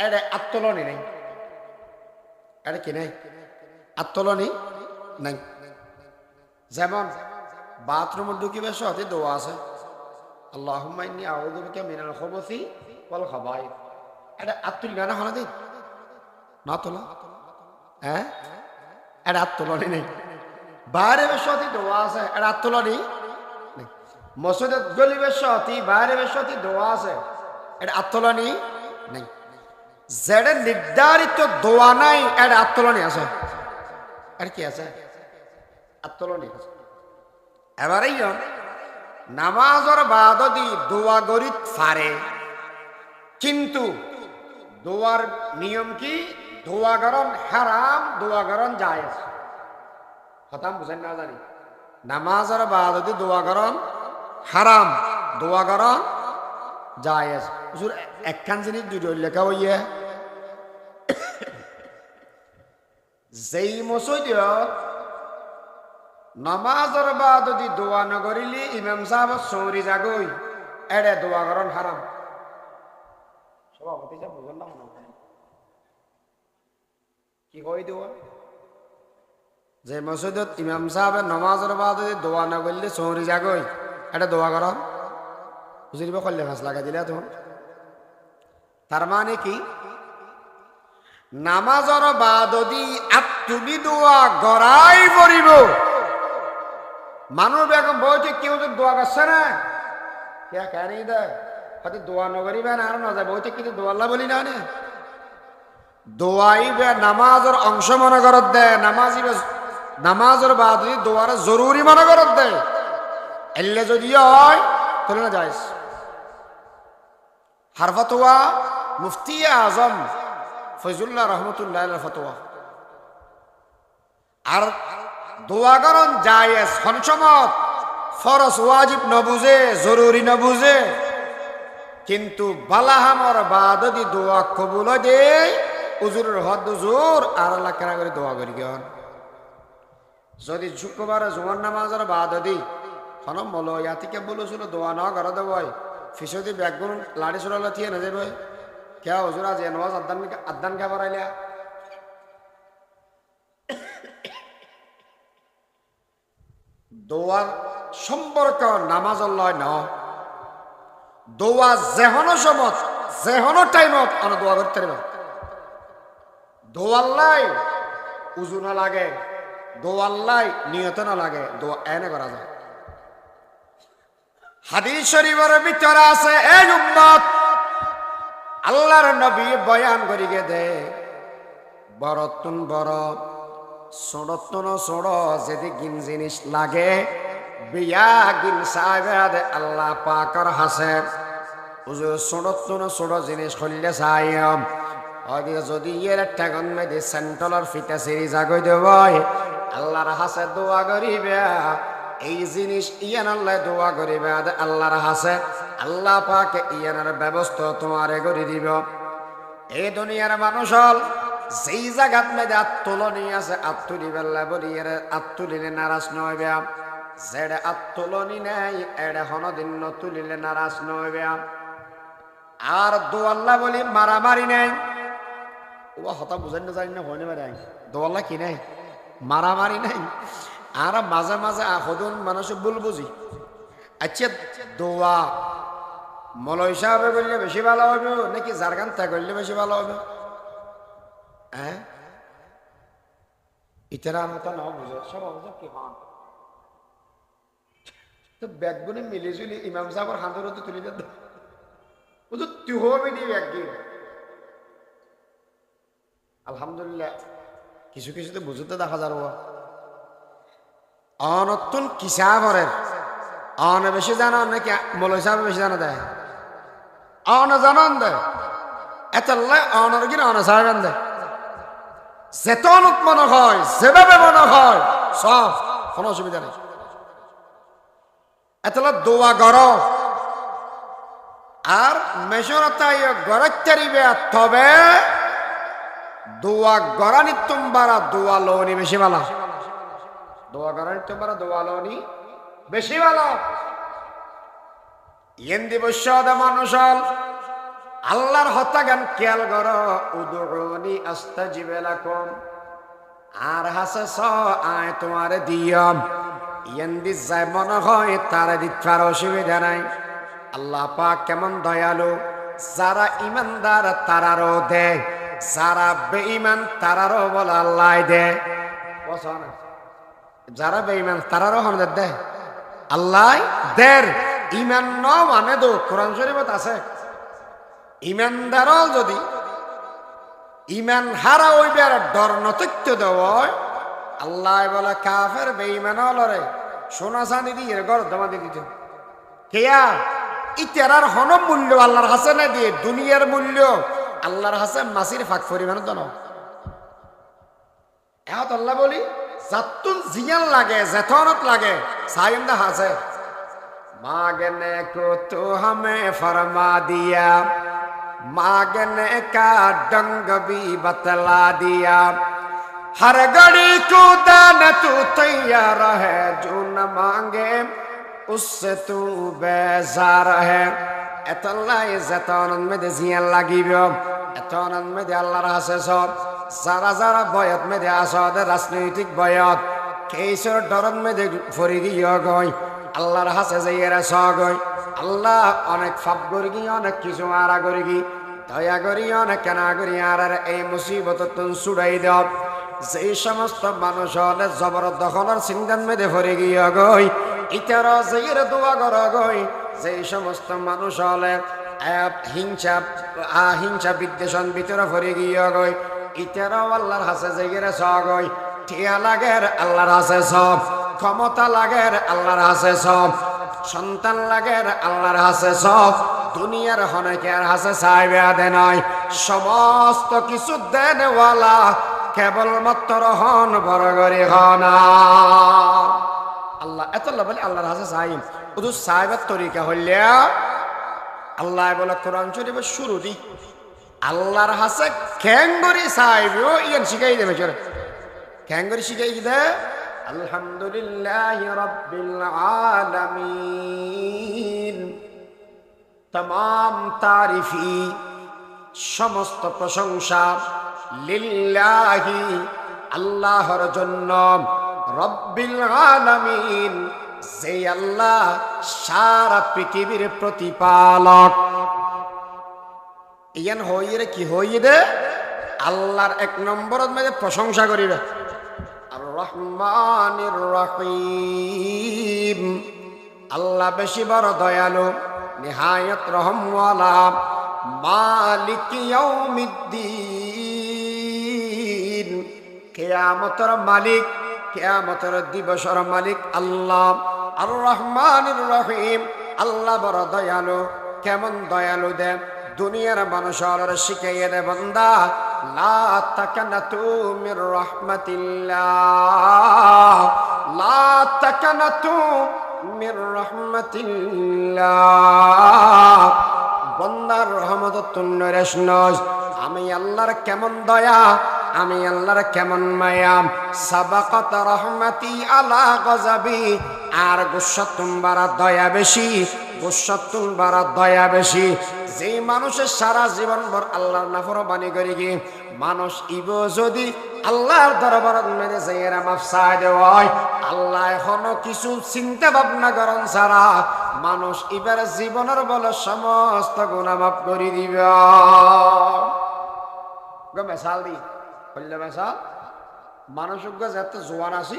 এটা আত্মলনি নেই, এটা কি নাই? আত্মলনি নাই। যেমন বাথরুমে ঢুকিবে সহজে দোয়া আছে, আল্লাহুম্মা ইন্নী আউযু বিকা মিনাল খুবুসি ওয়াল খাবাইথ। এটা আত্মল গানা হলো দিন না তোলা, হ্যাঁ এটা আত্মলনি নেই। বাইরে বেশি দোয়া আছে, এটা আত্মলনি নেই। মসজিদে গলিবে সতি বাইরে বেশি দোয়া আছে, এটা আত্মলনি নেই। যেটা নির্ধারিত দোয়া নাই এটা আত্মলনি আছে, আর কি আছে? আত্মলনি আছে। এবারে নামাজের বাদদি দোয়া গরিত ফারে, কিন্তু দোয়ার নিয়ম কি? দোয়া গরণ হারাম, দোয়া গরণ জায়েজ। হতাম বুঝেন না জানি, নামাজের বাদদি দোয়া গরণ হারাম, দোয়া গরণ জায়েজ। হুজুর একখান জিনিস দুটো লেখা হইয়ে, যেই মসজিদত নামাজের বাদদি দোয়া নগরিলি ইমাম সাহেব সৌরি যাগই, এড়ে দোয়া গরণ হারাম। সভাপতি যা বুঝেন না কি কই দোয়া? যে মসজিদত ইমাম সাহেব নামাজের বাদদি দোয়া নগরিলি সৌরি যাগই, এটা দোয়া গরণ বুঝলিবা করলে ফাঁস লাগাই দিলে তখন। তার মানে কি? নামাজের বাদদি আত্মনি দোয়া গড়াই পড়িব। মানুষ এখন বইতে কেউ তো দোয়া করছে না, কে কেন দেয় হয়তো দোয়া নগরিবেন আর না যায় বইতে কিন্তু দোয়াল্লা বলি না, দোয়াইবে নামাজের অংশ মনে করত দেয়, নামাজের বাদদি দোয়ার জরুরি মনে করত দেয়। এলে যদি হয় তাহলে না যাইস। হার ফতোয়া মুফতি আজম ফয়জুল্লাহ রহমতুল্লাহ ফতোয়া। আর দোয়া করন জায়েজ হনসমত ফরজ ওয়াজিব ন বুঝে, জরুরি ন বুঝে, কিন্তু বালাহামর বাদদি দোয়া কবুল দে উজুরের হদ উজুর আর আল্লাহ কেনা করে দোয়া করি কেন। যদি শুক্রবারে জুমার নামাজের বাদদি হন মল ইয়াতিকে বলেছিল দোয়া না করে দেবই ফিসদি ব্যাগগুন লাড়ি চলালে থিয়ে না যাবে কে হুজুর আজ নওয়াজ আদান কে বাড়াইলা। দোয়ার সম্পর্ক নামাজ লয় ন, দোয়া যেহনো সমত যেহনো টাইমত আমরা দোয়া করতে পারব। দোয়াল্লাই উজু না লাগে, দোয়াল্লাই নিয়ত না লাগে, দোয়া এনে করা যায়। হাদিস শরীফের ভিতরে আছে এই উম্মত আল্লাহর নবী বয়ান করিয়ে দে বড়তুন বড় ছোড়তুন ছোড় যদি গিন জিনিস লাগে বিয়া গিন সাহেব আল্লাহ পাকর হাসে হুজুর ছোড়তুন ছোড় জিনিস হইলে চাইম যদি এর ঠেগন মেদি সেন্ট্রালর ফিটা সিরি জাগই দেব আল্লাহর হাসে দোয়া করিবে। এই জিনিস ইয়ান আল্লাহ দোয়া করিবে আল্লাহর হাসে, আল্লাহ পাকে ইয়ানের ব্যবস্থা তোমারে করে দিব। এই দুনিয়ার মানুষ হল যেই জায়গাত মেয়েদের আত্মলনি আছে আত্মলি বেলা বলি এর আত্মলিলে নারাজ নইবে, যেটা আত্মলনি নেই এড়ে হনদিন তুলিলে নারাজ নইবে। আর দোয়াল্লা বলি মারামারি নেই, ও হতা বুঝাই না জানি না হয়নি মারে দোয়াল্লা কি নেই, মারামারি নেই। আর মাঝে মাঝে আহদুন মানুষ ভুল বুঝি। আচ্ছা দোয়া মলয় সাহেবে করলে বেশি ভালো হবে নাকি জারগান ত্যাগ করলে বেশি ভালো হবে? হ্যাঁ ইতারা মতো না বুঝে সব অবস্থা কি হন তো ব্যাগগুলি মিলি জুলি ইমাম সাহেবের হাতের তো তুলি দেন বুঝো তুই হবে নি ব্যাগি। আলহামদুলিল্লাহ কিছু কিছু তো বুঝতে দেখা যাবো অনতুন কিসা করেন অন বেশি জানা নাকি মলয় সাহেব বেশি জানা দেয়? অন জানান দেয় এত অনর কিনা অন সাহেব দেয় যেতনুক মনে হয় যেভাবে মনে হয় সব কোনো অসুবিধা নেই। এত দোয়া গর আর মেশরতাই গড়াইতে তবে দোয়া গড়ানি তোমারা দোয়া লোনি বেশি ভালো, দোয়া গড়ানি তোমারা দোয়া লোনি বেশি ভালো। ইয়েন্দি বৈশ্যদ মানুষ আল্লাহর হত্যাজ্ঞান খেয়াল কর, উদুনি আস্তাজিব লাকুম, আর হাসে স আয় তোমারে দিয়ম। ইয়েন্দি যায় মনে হয় তার দিচ্ছার অসুবিধা নাই। আল্লাহ পাক কেমন দয়ালু, যারা ইমানদার তারারও দে, যারা বেঈমান তারারও বলে আল্লাহ দে। যারা বেঈমান তারারও হনদের দে আল্লাহ দের। ইমান ন মানে দো কোরআন শরীফত আছে, ইমানদারও যদি ইমান হারা ওইবার ডর নতত্য দেওয়, আল্লাহ বলে কাফের বেঈমান লরে সোনা চাঁদি দিয়ে ঘর জমা দিয়ে দিত। কেয়া ইতার হন মূল্য আল্লাহর হাসে না দিয়ে, দুনিয়ার মূল্য আল্লাহর হাসে মাসির ফাঁক পরিমাণ তো নয়। এত আল্লাহ বলি যাতুন জিয়ান লাগে জেথনত লাগে সাইন্দা হাসে। मांगने को तो हमें फरमा दिया, मांगने का ढंग भी बतला दिया, हर घड़ी को दान तू तैयार है, जो न मांगे उससे तू बेजार है। এতল্লাহ এত আনন্দ মেদে জিয়ান লাগিব, এত আনন্দ মেদে আল্লাহর হাসে সব। যারা যারা বয়ত মেদে আসদ রাজনৈতিক বয়ত কেইসর ডরত মেদে ফরি গিয়ে গই আল্লাহর হাসে যাইয়েরা সগই। আল্লাহ অনেক ফাপ করি গি, অনেক কিছু আরা করি গি, দয়া করি অনেক কেনা করি আর এই মুসিবত তুমি ছুড়াই দাও। যেই সমস্ত মানুষ হলে জবরদখলের সিংদান মেদে ফরি গিয়ে গই, ইতার যাইয়ের দোয়া কর গই। যেই সমস্ত মানুষ হলে হিংসা বিদ্বেষণ ভিতরে ফরি গিয়ে গই, ইতারাও আল্লাহর হাসে যাইয়েরা সগই। ঠিয়া লাগের আল্লাহর হাসে সব, ক্ষমতা লাগের আল্লাহর হাসে সব, সন্তান লাগের আল্লাহর হাসে সব, দুনিয়ার হনেকের হাসে চাইবে দে নয়, সমস্ত কিছু দেনওয়ালা কেবলমাত্র হন বড় গরি হনা আল্লাহ। এত বলে আল্লাহর হাসে চাইম শুধু চাইবার তরিকা হইলে আল্লাহ বলে কোরআন শরীফের শুরু দি আল্লাহর হাসে খেঙ্গরি চাইবে ইয়ান শিখাই দেবে চলে খেঙ্গরি শিখাই দে। আলহামদুলিল্লাহ রাব্বিল আলামিন, तमाम तारीফি সমস্ত প্রশংসা লিল্লাহি আল্লাহর জন্য, রব্বিল আলামিন যে আল্লাহ সারা পৃথিবীর প্রতিপালক। ইয়ান হইরে কি হইরে আল্লাহর এক নম্বরের মধ্যে প্রশংসা করিবে। আর রহমানির রহিম আল্লাহ বেশি বড় দয়ালু, নিহায়ত রহমওয়ালা, মালিক ইয়াউমিদ্দিন কিয়ামতের মালিক, কিয়ামতের দিবসের মালিক আল্লাহ। আর রহমানির রহিম আল্লাহ বড় দয়ালু। কেমন দয়ালু দে দুনিয়ার মানুষের শিখাইয়ে দে বান্দা, লা তাকানাতু মির রাহমাতিল্লাহ, লা তাকানাতু মির রাহমাতিল্লাহ। বান্দার রহমত নরেশ নজ, আমি আল্লাহর কেমন দয়া, আমি আল্লাহর কেমন মায়া। সাবাকাত রহমতি আলা গজাবি, আর গুসাতুম বারা দয়া বেশি, গুসাতুম বারা দয়া বেশি। যেই মানুষের সারা জীবন ভর আল্লাহর নাফরমানি করি গি মানুষ ইব যদি আল্লাহর দরবারত মেরে যাইয়েরা মাফ চাই দেওয়ায়, আল্লাহ এখনো কিছু চিন্তা ভাবনা করেন ছাড়া মানুষ এবার জীবনের বলে সমস্ত গুনাহ মাফ করে দিবে। মেশাল দি বললে মেশাল মানুষ এত জোয়ান আছে,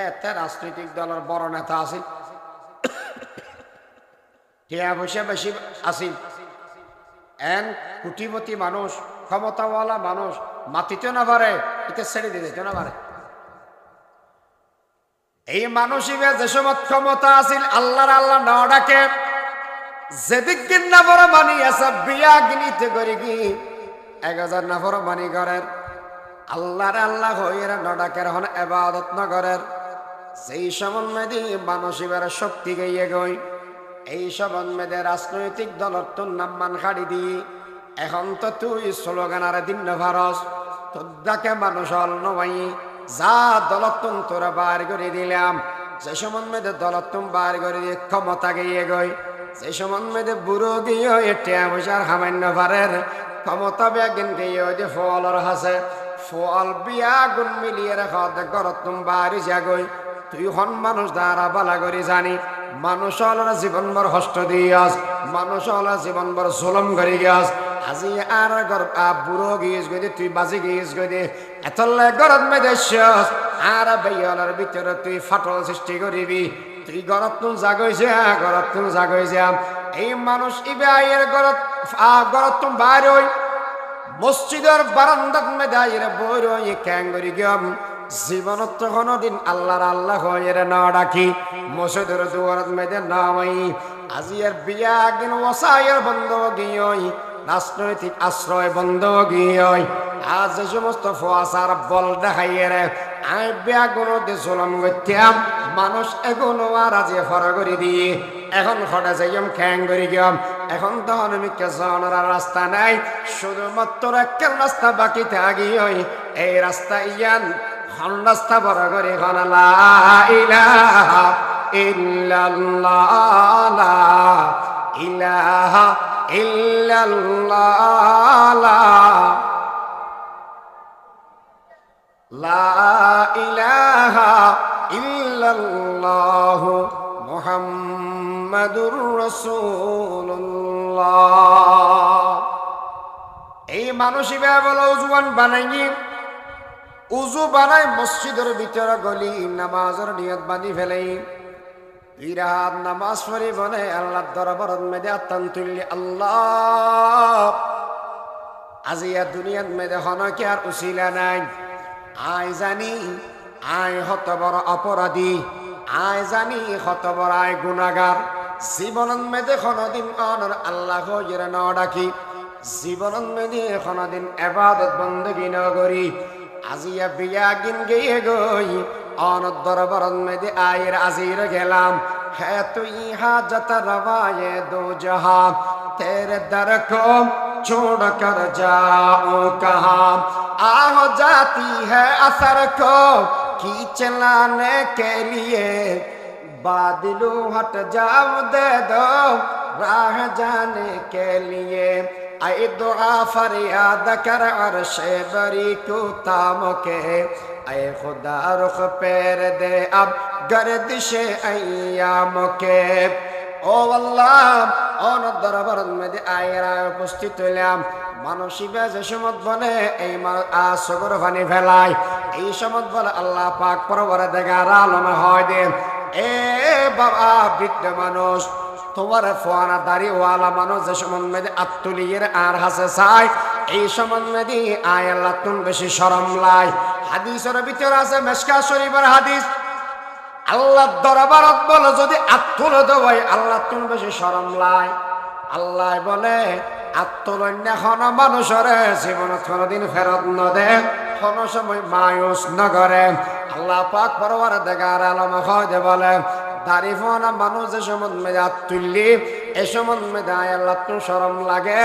এত রাজনৈতিক দলের বড় নেতা আছে, টিয়া পয়সা বেশি আছে, এন কোটিপতি মানুষ, ক্ষমতাওয়ালা মানুষ মাতিতে না পারে, এটা ছেড়ে দিতে না পারে। এই মানুষই যে সময় ক্ষমতা আছিল আল্লাহর আল্লাহ না ডাকে, যেদিক না বড় মানি আছে বিয়া গিনিতে করি কি 1000 নাফর মানি করেন আল্লাহর আল্লাহ হইরা না ডাকের হন ইবাদত না করেন। যেই সমন মেদি মানুষ এবার শক্তি গাইয়ে গই, এই সমন মেদে রাজনৈতিক দলের তোর নাম মান খাড়ি দি, এখন তো তুই স্লোগান আর দিন ভারস তোর ডাকে মানুষ হল নয়, যা দলতুন তোরা বার করে দিলাম, যে সময় মেয়েদের দলতুম বার করে দিয়ে ক্ষমতা গিয়ে গই, যে সময় মেয়েদের বুড়ো গিয়ে টিয়া পয়সার সামান্য পারের ক্ষমতা ব্যাগিন গিয়ে ওই যে ফলর হাসে ফল বিয়া গুণ মিলিয়ে রাখা গরতুম বাড়ি যাগই। তুই হন মানুষ দ্বারা বালা করি জানি মানুষ হলার জীবন ভর হষ্ট দিয়াস, মানুষ হলার জীবন ভর জুলম করি গিয়াস। আজি আর বুড়ো গিয়েছ গদি তুই বাজি গিয়েছ গদি এতলে গরত মেদেশস আর বেয়লার ভিতরে তুই ফাটল সৃষ্টি করিবি। তুই গরত তুন জাগইছে, গরত তুন জাগইছে। এই মানুষ ইবাইয়ের গরত তুম বাইরই মসজিদের বারান্দাত মেদাইয়ের বইরই ক্যাঙ্গরি গম জীবনত কোনদিন আল্লাহর আল্লাহ হয়ে না ডাকি মসজিদের দুয়ারত মেদে নামাই। আজি আর বিয়া একদিন ওসাইয়ের বন্ধ গিয়ই, রাজনৈতিক আশ্রয় বন্ধ গিয়ই। আজ যে সমস্ত ফোয়াশার বল দেখাইয়ে রে আই বিয়া কোনো দে জুলম গত্যাম মানুষ এগুলো আর আজে ফরা করে দিয়ে এখন খটা যাইম খ্যাং করে গিয়াম। এখন তখন আমি কেজনের রাস্তা নাই, শুধুমাত্র একটা রাস্তা বাকি থাকি ওই এই রাস্তা ইয়ান হন রাস্তা বড় করে হন লা ইলাহা ইল্লাল্লাহ লা ইলাহা ইল্লাল্লাহ লা ইলাহা ইল্লাল্লাহ মুহাম্মাদুর রাসূলুল্লাহ। এই মানুষই বলো উজুয়ান বানাইনি, উজু বানাই মসজিদের ভিতরে গলি নামাজের নিয়ত বাঁধি ফেলেই দুই রাত নামাজ পড়ি বলে আল্লাহর দরবারত মেদে আত্মান তুললি আল্লাহ আজিয়া দুনিয়াত মেদে হনকে আর উসিলা নাই। আয় জানি আয় হত বড় অপরাধী, আয় জানি হত বড় আয় গুনাগার। জীবনত মেদে কোনদিন অনর আল্লাহ হইর ন ডাকি, জীবনত মেদে কোনদিন ইবাদত বندگی ন করি। আজিয়া বিয়া গিন গিয়ে গই অনর দরবারত মেদে আয়ের আজির গেলাম। है तुई हाजत रवाए दो जहां तेरे दर को छोड़ कर जाऊं कहां। आह जाती है असर को खींच लाने के लिए बादलू हट जाओ दे दो राह जाने के लिए। ऐ दुआ फरियाद कर अर्शे बरी को ताम के ऐ खुदा रुख पैर दे अब गर्दिशे अय्याम के। ও আল্লাহ অনর দরবারের মধ্যে আয়েরা উপস্থিত হইলাম। মানসিক যে সমত বলে এই আসগর পানি ফেলায় এই সমত বলে আল্লাহ পাক পরবরে দেখার আলমে হয় দে। এ বাবা বৃদ্ধ মানুষ তোমার ফোয়ানা দাড়িওয়ালা মানুষ যে সমত মেদে আত্তুলিয়ের আর হাসে চায় এই সমত মেদে আয় আল্লাহ তুন বেশি শরম লাই। হাদিসের ভিতরে আছে মেশকা শরীফের হাদিস, আল্লাহ দরবারত বলে যদি আত্মুলে দেওয়াই আল্লাহ তুন বেশি শরম লাই। আল্লাহ বলে আত্মলন্য হন মানুষের জীবনত কোনদিন ফেরত নদে, কোন সময় মায়ুস নগরে। আল্লাহ পাক পরবার দেখার আলমে হয় দে বলে দাড়ি ফোনা মানুষ যে সমত মেদে আত্তুল্লি এ সমত মেদে আয় আল্লাহ তুন শরম লাগে।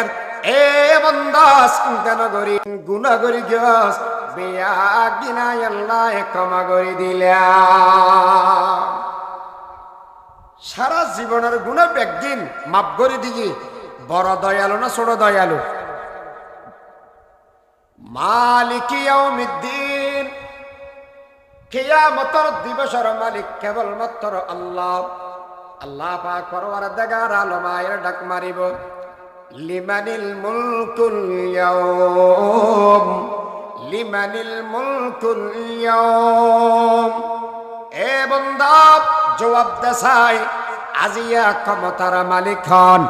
এ বন্দা চিন্তা নগরী গুণা করি গিয়স বিয়া গিনায় আল্লাহ ক্ষমা করে দিলাম। সারা জীবনের গুণা একদিন মাপ করে দিই। বড় দয়ালু না ছোট দয়ালু? মালিক ইয়াউমিদ্দিন কিয়ামতের দিবসের মালিক কেবলমাত্র আল্লাহ। আল্লাহ পাক পরওয়ারদিগার আলমের ডাক মারিব লিমানিল মুলকুল ইয়াউম লিমানিল মুলকুল ইয়াউম। এ বান্দা জবাব দেসাই আজিয়া ক্ষমতার মালিক হন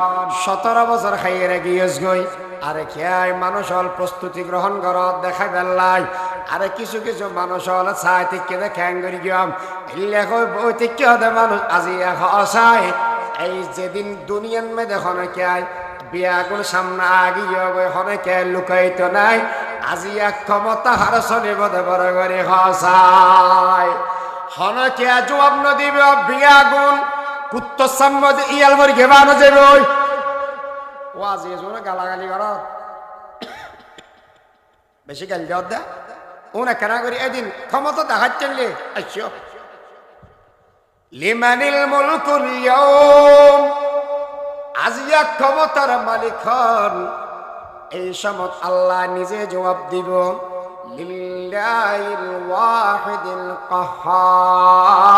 17 বছর খাইয়ে গিয়েছ গই। আরে খেয়াই মানুষ হল প্রস্তুতি গ্রহণ কর দেখা বেল্লাই। আরে কিছু কিছু মানুষ হল চাই থেকে দেখাং করি গিয়াম এলে বই থেকে হতে মানুষ আজিয়া হসাই। এই যেদিন দুনিয়ান মে দেখো না কে বিয়াগুন সামনে আগিয়ে গই হনে কে লুকাইত নাই আজিয়া ক্ষমতা হার চলিব দেবর করে হসাই। হনে কে জবাব নদিবে বিয়াগুন কুত্তো সম্মদ ইয়াল ভরি ঘেবানো যাবে ওই ও আজিয়ে জোরে গালাগালি কর বেশি গাল দেওয়া দে ওনা কেনা করি এদিন ক্ষমতা দেখাচ্ছেন লে আইসো লিমানিল মুলকুল ইয়াউম, আজিয়া ক্ষমতার মালিক হন এই সমত আল্লাহ নিজে জবাব দিব। লিল্লাহিল ওয়াহিদিল কাহ্হার,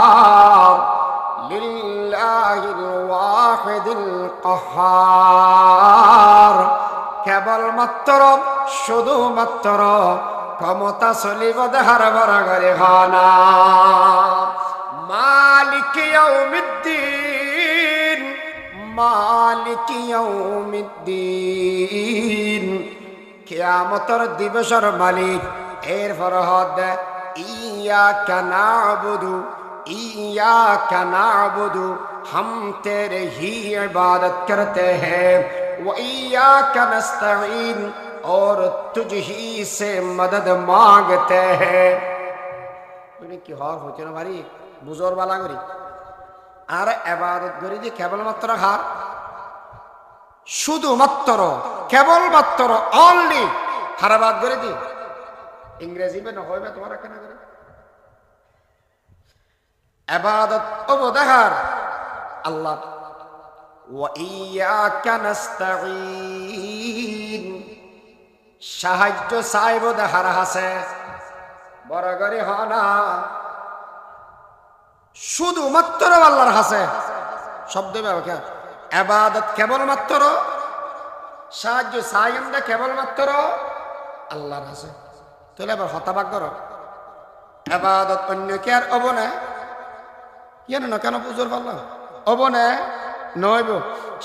লিল্লাহিল ওয়াহিদিল কাহ্হার, কেবলমাত্র শুধুমাত্র ক্ষমতা চলিব দেহার বড় করে হনা। মালিক ইয়াউমিদ্দিন, মালিক ইয়াউমিদ্দিন, কিয়ামতের দিবসের মালিক। এরপর হদ ইয়াকা না'বুদু, ইয়াকা না'বুদু, हम तेरे ही इबादत करते हैं, व इय्याका नस्तईन, और तुझ ही से मदद मांगते हैं। তুমি কি হর হইতে না ভারি বুজর বালা করি আর ইবাদত করি যে কেবলমাত্র হার, শুধুমাত্র কেবলমাত্র অনলি হারাবাদ করে দি ইংরেজি বে না হইবে তোমার কেন করে ইবাদত ওবদাহার আল্লাহ। ওয়া ইয়াকা নাস্তাঈন, সাহায্য চাইব দেহার হাসে বড় করে হনা, শুধুমাত্র আল্লাহর হাসে শব্দ ব্যবহার। ইবাদত কেবলমাত্র, সাহায্য চাইম দে কেবলমাত্র আল্লাহর হাসে। তাহলে এবার হতাবাক করো ইবাদত অন্য কে আর অবনে কেন না কেন বুঝর পারলাম অবনে নইব,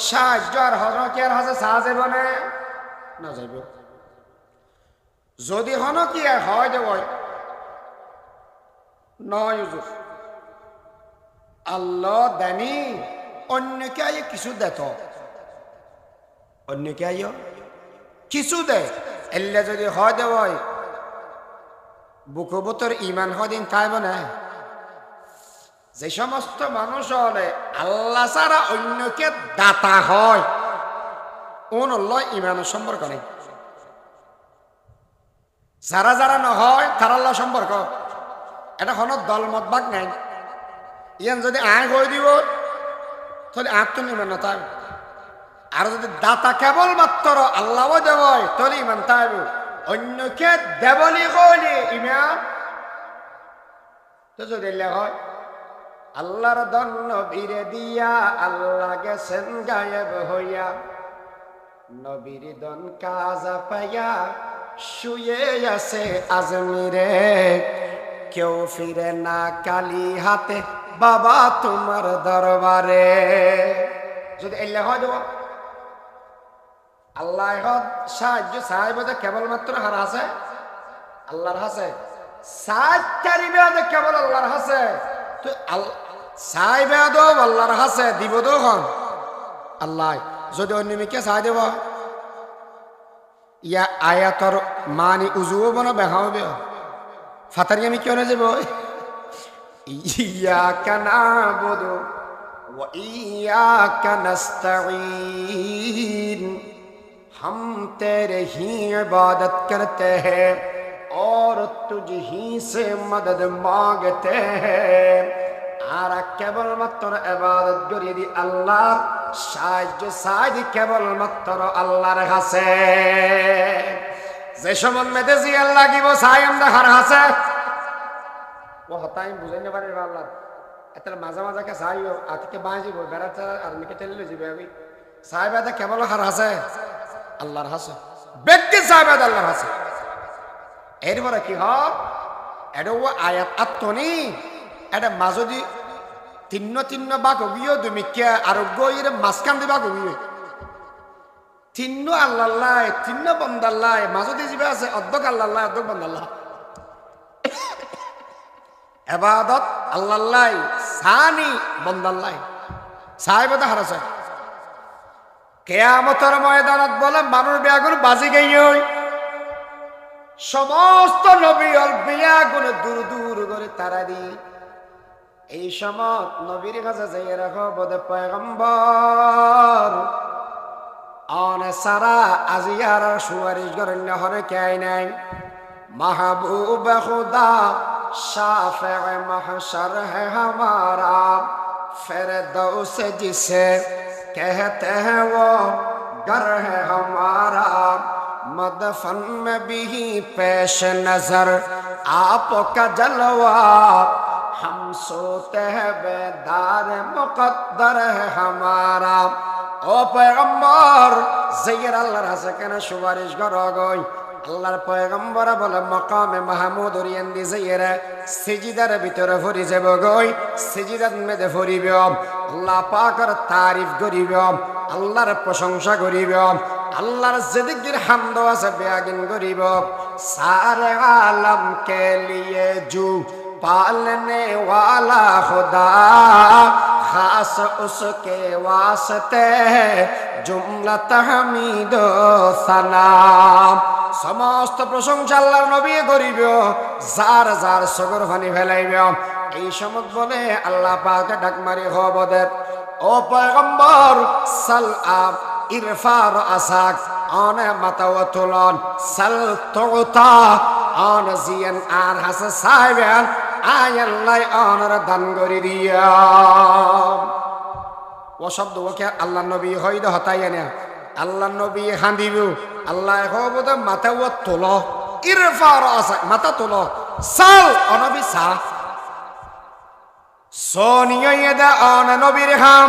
সাহায্য আর হন কে আর হাসে সাহায্য বনে না যাইব। যদি হন কি হয় দেব নয় আল্লাহ দেনি অন্যকে আইয়ে কিছু দেত, অন্যকে আইয় কিছু দে এলে যদি হয় দেব বুকবতর ইমান হদিন তাইব না। যে সমস্ত মানুষ হলে আল্লাহ ছাড়া অন্যকে দাতা হয় ওন আল্লাহ ইমানের সম্পর্ক নেই। যারা যারা নহয় তার আল্লাহ সম্পর্ক এটা কোনো দলমত বাক নাই। ইয়ান যদি আয় হয়ে দিব তাহলে আত্ম ইমান না তাই, আর যদি দাতা কেবলমাত্র আল্লাহ দেব তাহলে ইমান তাইব। অন্যকে দেবলি কইলে ইমান তো যদি হয় আল্লাহর দন নবীরে দিয়া আল্লাহ গেছেন গায়েব হইয়া, নবীর দন কাজা পাইয়া শুয়ে আছে আজমিরে, কেউ ফিরে না কালি হাতে বাবা তোমার দরবারে। যদি এলে হয় দেব আল্লাহ সাহায্য সাহেব কেবলমাত্র হার আছে আল্লাহর হাসে, সাহায্যকারী কেবল আল্লাহর হাসে। তো সাহেব আল্লাহর হাসে দিব তখন আল্লাহ। যদি অন্যমিকে চাই দেব ইয়া আয়াতর মানি উজুও বনা বেহা হবে ফাতারি আমি কেউ না যাব। ইয়াকা না'বুদু ওয়া ইয়াকা নাস্তাঈন, हम तेरे ही इबादत करते हैं और तुझ ही से मदद मांगते हैं। আর কেবলমাত্র ইবাদত করি দি আল্লাহ, সাহায্য চাই দি কেবলমাত্র আল্লাহর কাছে। যে সময় মেদেজি আল্লাহ লাগিব চাই আমরা হার হাসে ও হতাই বুঝাই না পারি আল্লাহ এত মাঝে মাঝে চাইও আজকে বাঁচ যাব বেড়াতে আর মেকে টেলে যাবে আমি সাহেব কেবল হার হাসে আল্লাহর হাসে, ব্যক্তি সাহেব আল্লাহর হাসে। এরপরে কি হয় এটা ও আয়াত আত্মনি এটা মাজদি তিন্ন তিন্ন বাক গিয়ে তুমি কে আরোগ্য মাঝখান দিবা গিয়ে তিন্ন আল্লাহ তিন্ন বন্দাল্লাহ মাজদি যাবে আছে অর্ধক আল্লাহ অর্ধক বন্দাল্লাহ। এবাদত আল্লাহ সানি বন্দাল্লাহ সাহেব হারাছে। কিয়ামতের ময়দানত বলে মানুষ বেয়াগুন বাজি গই সমস্ত নবী অল বেয়াগুন দূর দূর করে তারা দি। এই সময় নবীর কাছে যাই রাখো বদে পয়গম্বর অনে সারা আজিয়ার সুয়ারিশ করেন হরে কে নাই महबूब खुदा शाफ़े महशर है हमारा फिरदौस जिसे कहते हैं वो घर है हमारा मदफन में भी पेश नजर आपका जलवा हम सोते हैं बेदार मुकद्दर है हमारा ও পয়গম্বর যাইয়ের আল্লাহর হাসে কেন সুপারিশ করো গই আল্লাহর পয়গম্বর বলে মাকামে মাহমুদ ওরিয়েন্দি যাইয়ের সিজদার ভিতরে ফরি যাব গই সিজদাত মেদে ফরিব আল্লাহ পাকের তারিফ করিব আল্লাহর প্রশংসা করিব আল্লাহর জিকির হামদ আছে বেয়াগিন করিব সারে আলম কে লিয়ে জু पालने वाला खुदा खास उसके वास्ते जुमला तहमीद सलाम समस्त प्रशंसा আল্লাহর নবী করিব যার যার সগর পানি ফেলাইব এই সমত বলে আল্লাহ পাকে ডাক মারি খবর ও পয়গম্বর সাল আব ইরফার আসাক আনে মাতাওয়াতুলন সাল তুতা আন জিয়ান আর হাস সাহেবান আয়াল্লাহ আনার দান করে দিয়া ও শব্দ ওকে আল্লাহ নবী হইদ হতাই না আল্লাহ নবী হাঁদিব আল্লাহ হবদ মাতাওয়াত তুল ইরফার আসাক মাতা তুল সাল অনবী সা সোনিয়দা আন নবীর হাম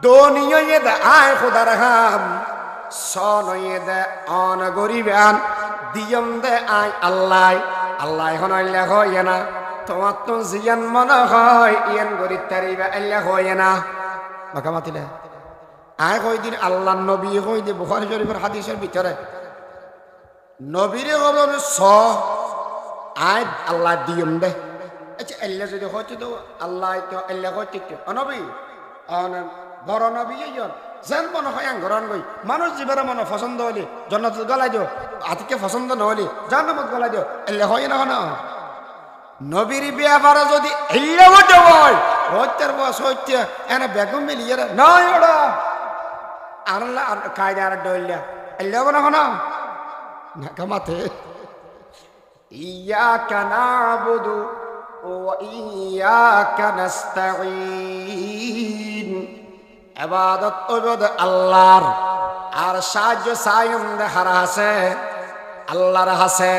দোনিয়দা আয় খুদার হাম সনয়দা আন গরিবান দিয়ম দে আয় আল্লাহ আল্লাহ এখন আল্লাহ হয় না তোমার তো জিয়ান মনে হয় ইয়ান গরিব তারিবা আল্লাহ হয় না বাকা মাতিলে আয় কই দিন আল্লাহ নবী কই দি বুখারী শরীফের হাদিসের ভিতরে নবীরে বলেন স আয় আল্লাহ দিয়ম দে আচ্ছা আল্লাহ যদি হইতো তো আল্লাহ তো আল্লাহ হইতো কি নবী অন বড় নবী ইয়ন যেন মনে হয় আঙ্গরণ গই মানুষ জীবনে মনে পছন্দ হলি জন্নত গলাই দিও আতিকে পছন্দ নহলি জান্নাত গলাই দিও আল্লাহ হয় না না নবীর ব্যাপারে যদি আল্লাহ হতে হয় হত্যার বয়স হইতে এনে বেগম মিলিয়ে নয় ওটা আল্লাহ আর কায়দা আর ডইলা আল্লাহ না না না কামাতে ইয়াকা নাবুদু ওয়া ইয়াকা নাস্তাঈন ইবাদত ওবাদ আল্লাহর আর সাহায্য সায়ম দেখার আছে আল্লাহর হাসে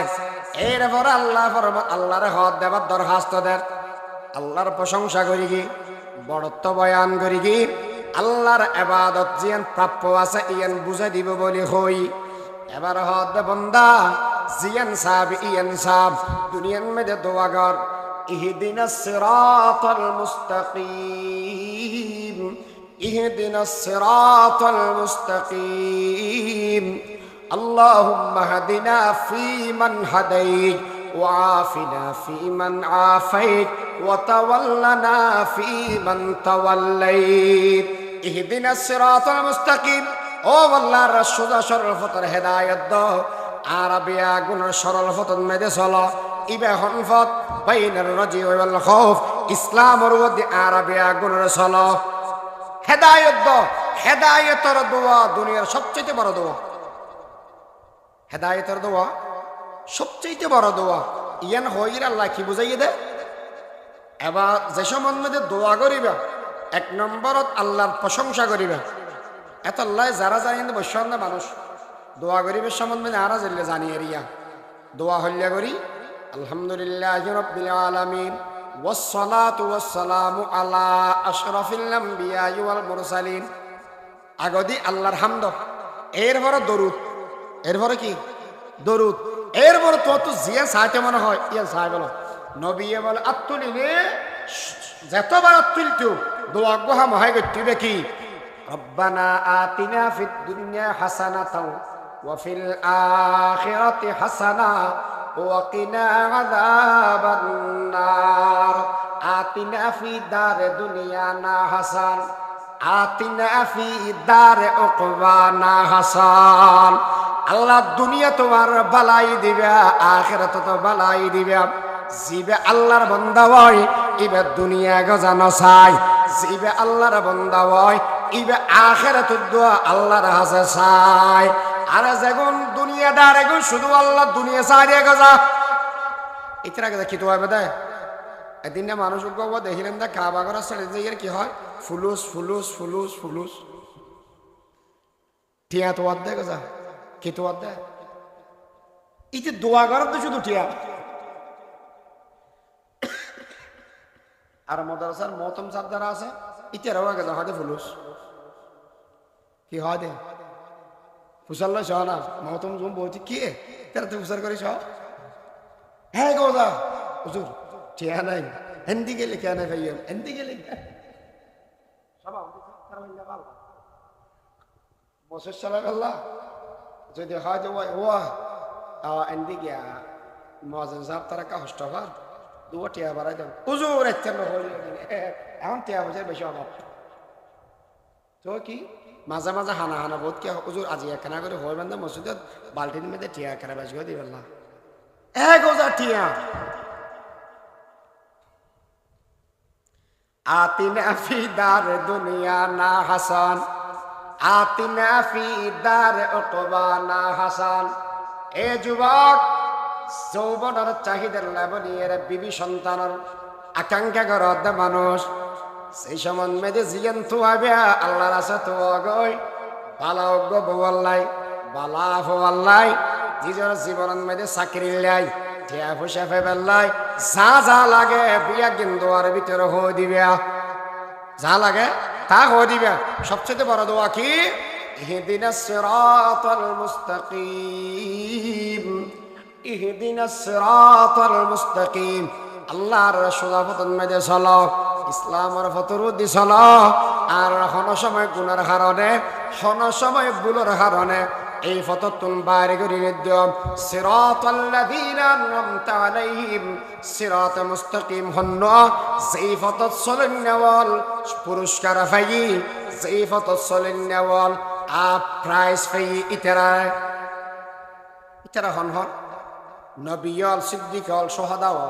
এরপর আল্লাহ ফরমান আল্লাহর হদ দেবার দরখাস্ত দেন আল্লাহর প্রশংসা করি কি বড়ত্ব বয়ান করি কি আল্লাহর ইবাদত জিয়ান প্রাপ্য আছে ইয়ান বুঝে দিব বলি হই এবার হদ বন্দা জিয়ান সাহেব ইয়ান সাহেব দুনিয়ার মধ্যে দোয়া কর ইহদিনাস সিরাতাল মুস্তাকিম اهدنا الصراط المستقيم اللهم اهدنا فيمن هديت وعافنا فيمن عافيت وتولنا فيمن توليت اهدنا الصراط المستقيم او والله الرشد شرفت هدايت دو عربيا গুণ সরল ফতন মেদে চলো ইবে হনফত বাইনার রাজি ওয়াল খাউফ ইসলামের মধ্যে আরবিয়া গুণের চলো হেদায়েত দাও হেদায়েতের দোয়া দুনিয়ার সবচেয়ে বড় দোয়া হেদায়েতের দোয়া সবচেয়ে বড় দোয়া ইয়ান হইর আল্লাহ কি বুঝাইয়ে দে এবার যে সম্বন্ধে দোয়া করিবা এক নম্বরত আল্লাহর প্রশংসা করিবা এত আল্লাহ যারা জানেন বৈশ্বন্ধ মানুষ দোয়া করিবার সম্বন্ধে আরা জানলে জানিয়ে রিয়া দোয়া হল্লা করি আলহামদুলিল্লাহ রাব্বিল আলামিন والصلاة والسلام على أشرف الأنبياء والمرسلين আগদি আল্লাহর হামদ এরপর দরুদ এরপর কি দরুদ এরপর তো জিয়া সাইতে মনে হয় ইয়া সাই বলো নবী বলে আত্তুলিনে যতবার আত্তুলতো দোয়া গোহা মহাই গতিবে কি রব্বানা আতিনা ফিদ দুনিয়া হাসানাতাও ওয়া ফিল আখিরাতি হাসানা وقنا عذاب النار آتنا في دار دنيانا حسن آتنا في دار عقبانا حسن আল্লাহ দুনিয়া তোমার বালাই দিবে আখিরাত তো বালাই দিবে জিবে আল্লাহর বান্দা হয় ইবে দুনিয়া গজানো চাই জিবে আল্লাহর বান্দা হয় ইবে আখিরাত দোয়া আল্লাহর হাসে চাই আর যখন দুনিয়াদার এখন শুধু আল্লাহ দুনিয়া চাই গজা ইতরা গজা কি তো হবে দেয় এদিন না মানুষ গব দেখিলেন না কাবা করার সাইডে যে কি হয় ফুলুস ফুলুস ফুলুস ফুলুস টিয়া তো দেয় গজা কি তো দেয় ইতে দোয়া করার তো শুধু টিয়া আর মাদ্রাসার মহতম সাহেব যারা আছে ইতে রাওয়া গজা হয় ফুলুস কি হয় দে ফুসাল্লা সহ না মহতম জুম বলছি কি তারা তো ফুসার করে সহ হ্যাঁ গোজা হুজুর টিয়া নাই হিন্দি গেলে কে নাই ভাইয়া হিন্দি গেলে বছর চালা গেল্লা যদি হয় যে ওয়া হিন্দি গিয়া মহাজন সাহেব তারা কা হস্টফার দুয়া টিয়া বাড়াই দেন হুজুর একটা এখন টিয়া বছর বেশি অভাব তো কি মাঝে মাঝে হানা হানা বোধ কে হুজুর আজি একখানা করে হয় বান্ধব মসজিদত বাল্টির মধ্যে টিয়া একখানা বেশি করে দিবেন না এক হাজার টিয়া আতিনা ফি দার দুনিয়া না হাসান আতিনা ফি দার উকবা না হাসান এ যুবক যৌবনের চাহিদার লাবণীর বিবি সন্তানের আকাঙ্ক্ষা করত মানুষ সেই সমান মেয়েদের জিয়ান তো হবে আল্লাহর আছে তো গই বালা অজ্ঞ বল্লাই বালা ফল্লাই নিজের জীবনের মেয়েদের চাকরি লাই টিয়া পয়সা ফেবেল্লাই যা যা লাগে বিয়া গিন্দুয়ার ভিতরে হয়ে দিবে যা লাগে তা হয়ে দিবে সবচেয়ে বড় দোয়া কি ইহদিনাস সিরাতাল মুস্তাকিম ইহদিনাস সিরাতাল মুস্তাকিম আল্লাহর রাসূলের পথের মধ্যে চলো ইসলামের পথের মধ্যে চলো আর কোনো সময় গুনার কারণে কোনো সময় ভুলের কারণে এই ফততুন বাইরে করে নিদ্যম সিরাতাল্লাযীনা আন'আমতা আলাইহিম সিরাত মুস্তাকিম হন্ন যেই ফতত চলেন নেওয়াল পুরস্কার পাই যেই ফতত চলেন নেওয়াল প্রাইজ পাই ইতারা হন হন নবিয়ল সিদ্দিকল সোহাদাও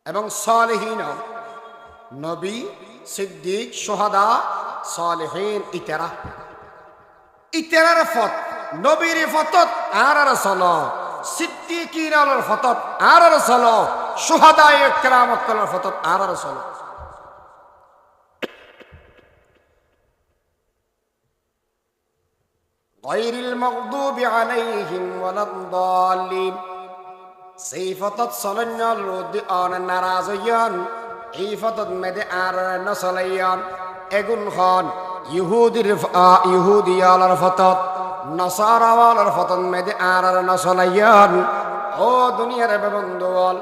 এবং সালেহীন নবী সিদ্দিক সোহাদা সালেহীন ইতারার ফত নবীর ফতত আর চলো সিদ্দিকির ফতত আর চলো সোহাদায়ে কেরামতের ফতত আর চলো গায়রিল মাগদুবি আলাইহিম ওয়ালাদ-দাল্লিন সেই ফতত চলেন রোদি অন নারাজ হইয়ন এই ফতত মেদে আর নচলাইয়ন এগুন খন ইহুদিয়ালার ফতত নসারাওয়ালার ফতত মেদে আর নচলাইয়ন ও দুনিয়ার বন্ধুল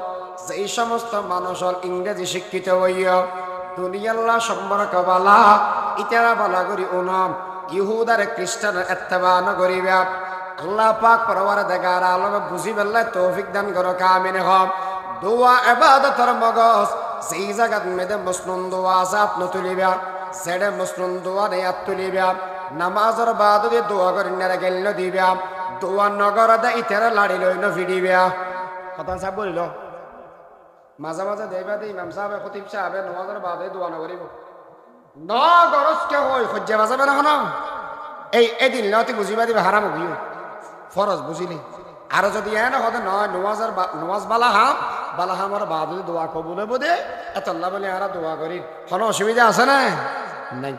যেই সমস্ত মানুষ ইংরেজি শিক্ষিত হইয় দুনিয়াল্লা সম্পর্ক বালা ইতারা বালা করি উনম ইহুদার খ্রিস্টানের ইত্তেবা নগরিবা আল্লাহ পাক পরওয়ারদিগার আলম বুঝি বেল্লা তৌফিক দান করো কামিন হম দোয়া ইবাদতের মগজ যেই জায়গাত মেদে মুসলিম দোয়া জাত নতুলিবা সেডে মুসলিম দোয়া নেয়াত তুলিবা নামাজের বাদ দিয়ে দোয়া করি না গেল দিবা দোয়া নগর দে ইতারা লাড়ি লই ন ভিডিবা কথা সাহেব বলিল মাঝে মাঝে দেবা দে ইমাম সাহেব খতিব সাহেব নামাজের বাদে দোয়া নগরিব ন গরজ কে হয় খজ্জা বাজাবে না কেন এই এদিন লতি বুঝিবা দিবে হারাম হইও ফরজ বুঝিনি আর যদি এন হতে নয় নমাজ বালাহামর বাদ দোয়া কবুলে বোধে এতল্লা বলে আরা দোয়া করি কোনো অসুবিধা আছে না নাই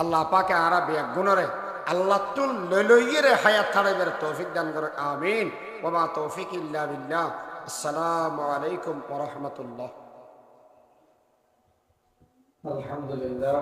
আল্লাহ পাকে আরা বেগুনরে আল্লাহ তুল লইয়ে হায়াত থাড়াইবের তৌফিক দান করে আমিন ওয়া মা তৌফিক ইল্লা বিল্লাহ আসসালামু আলাইকুম ওয়া রাহমাতুল্লাহ আলহামদুলিল্লাহ।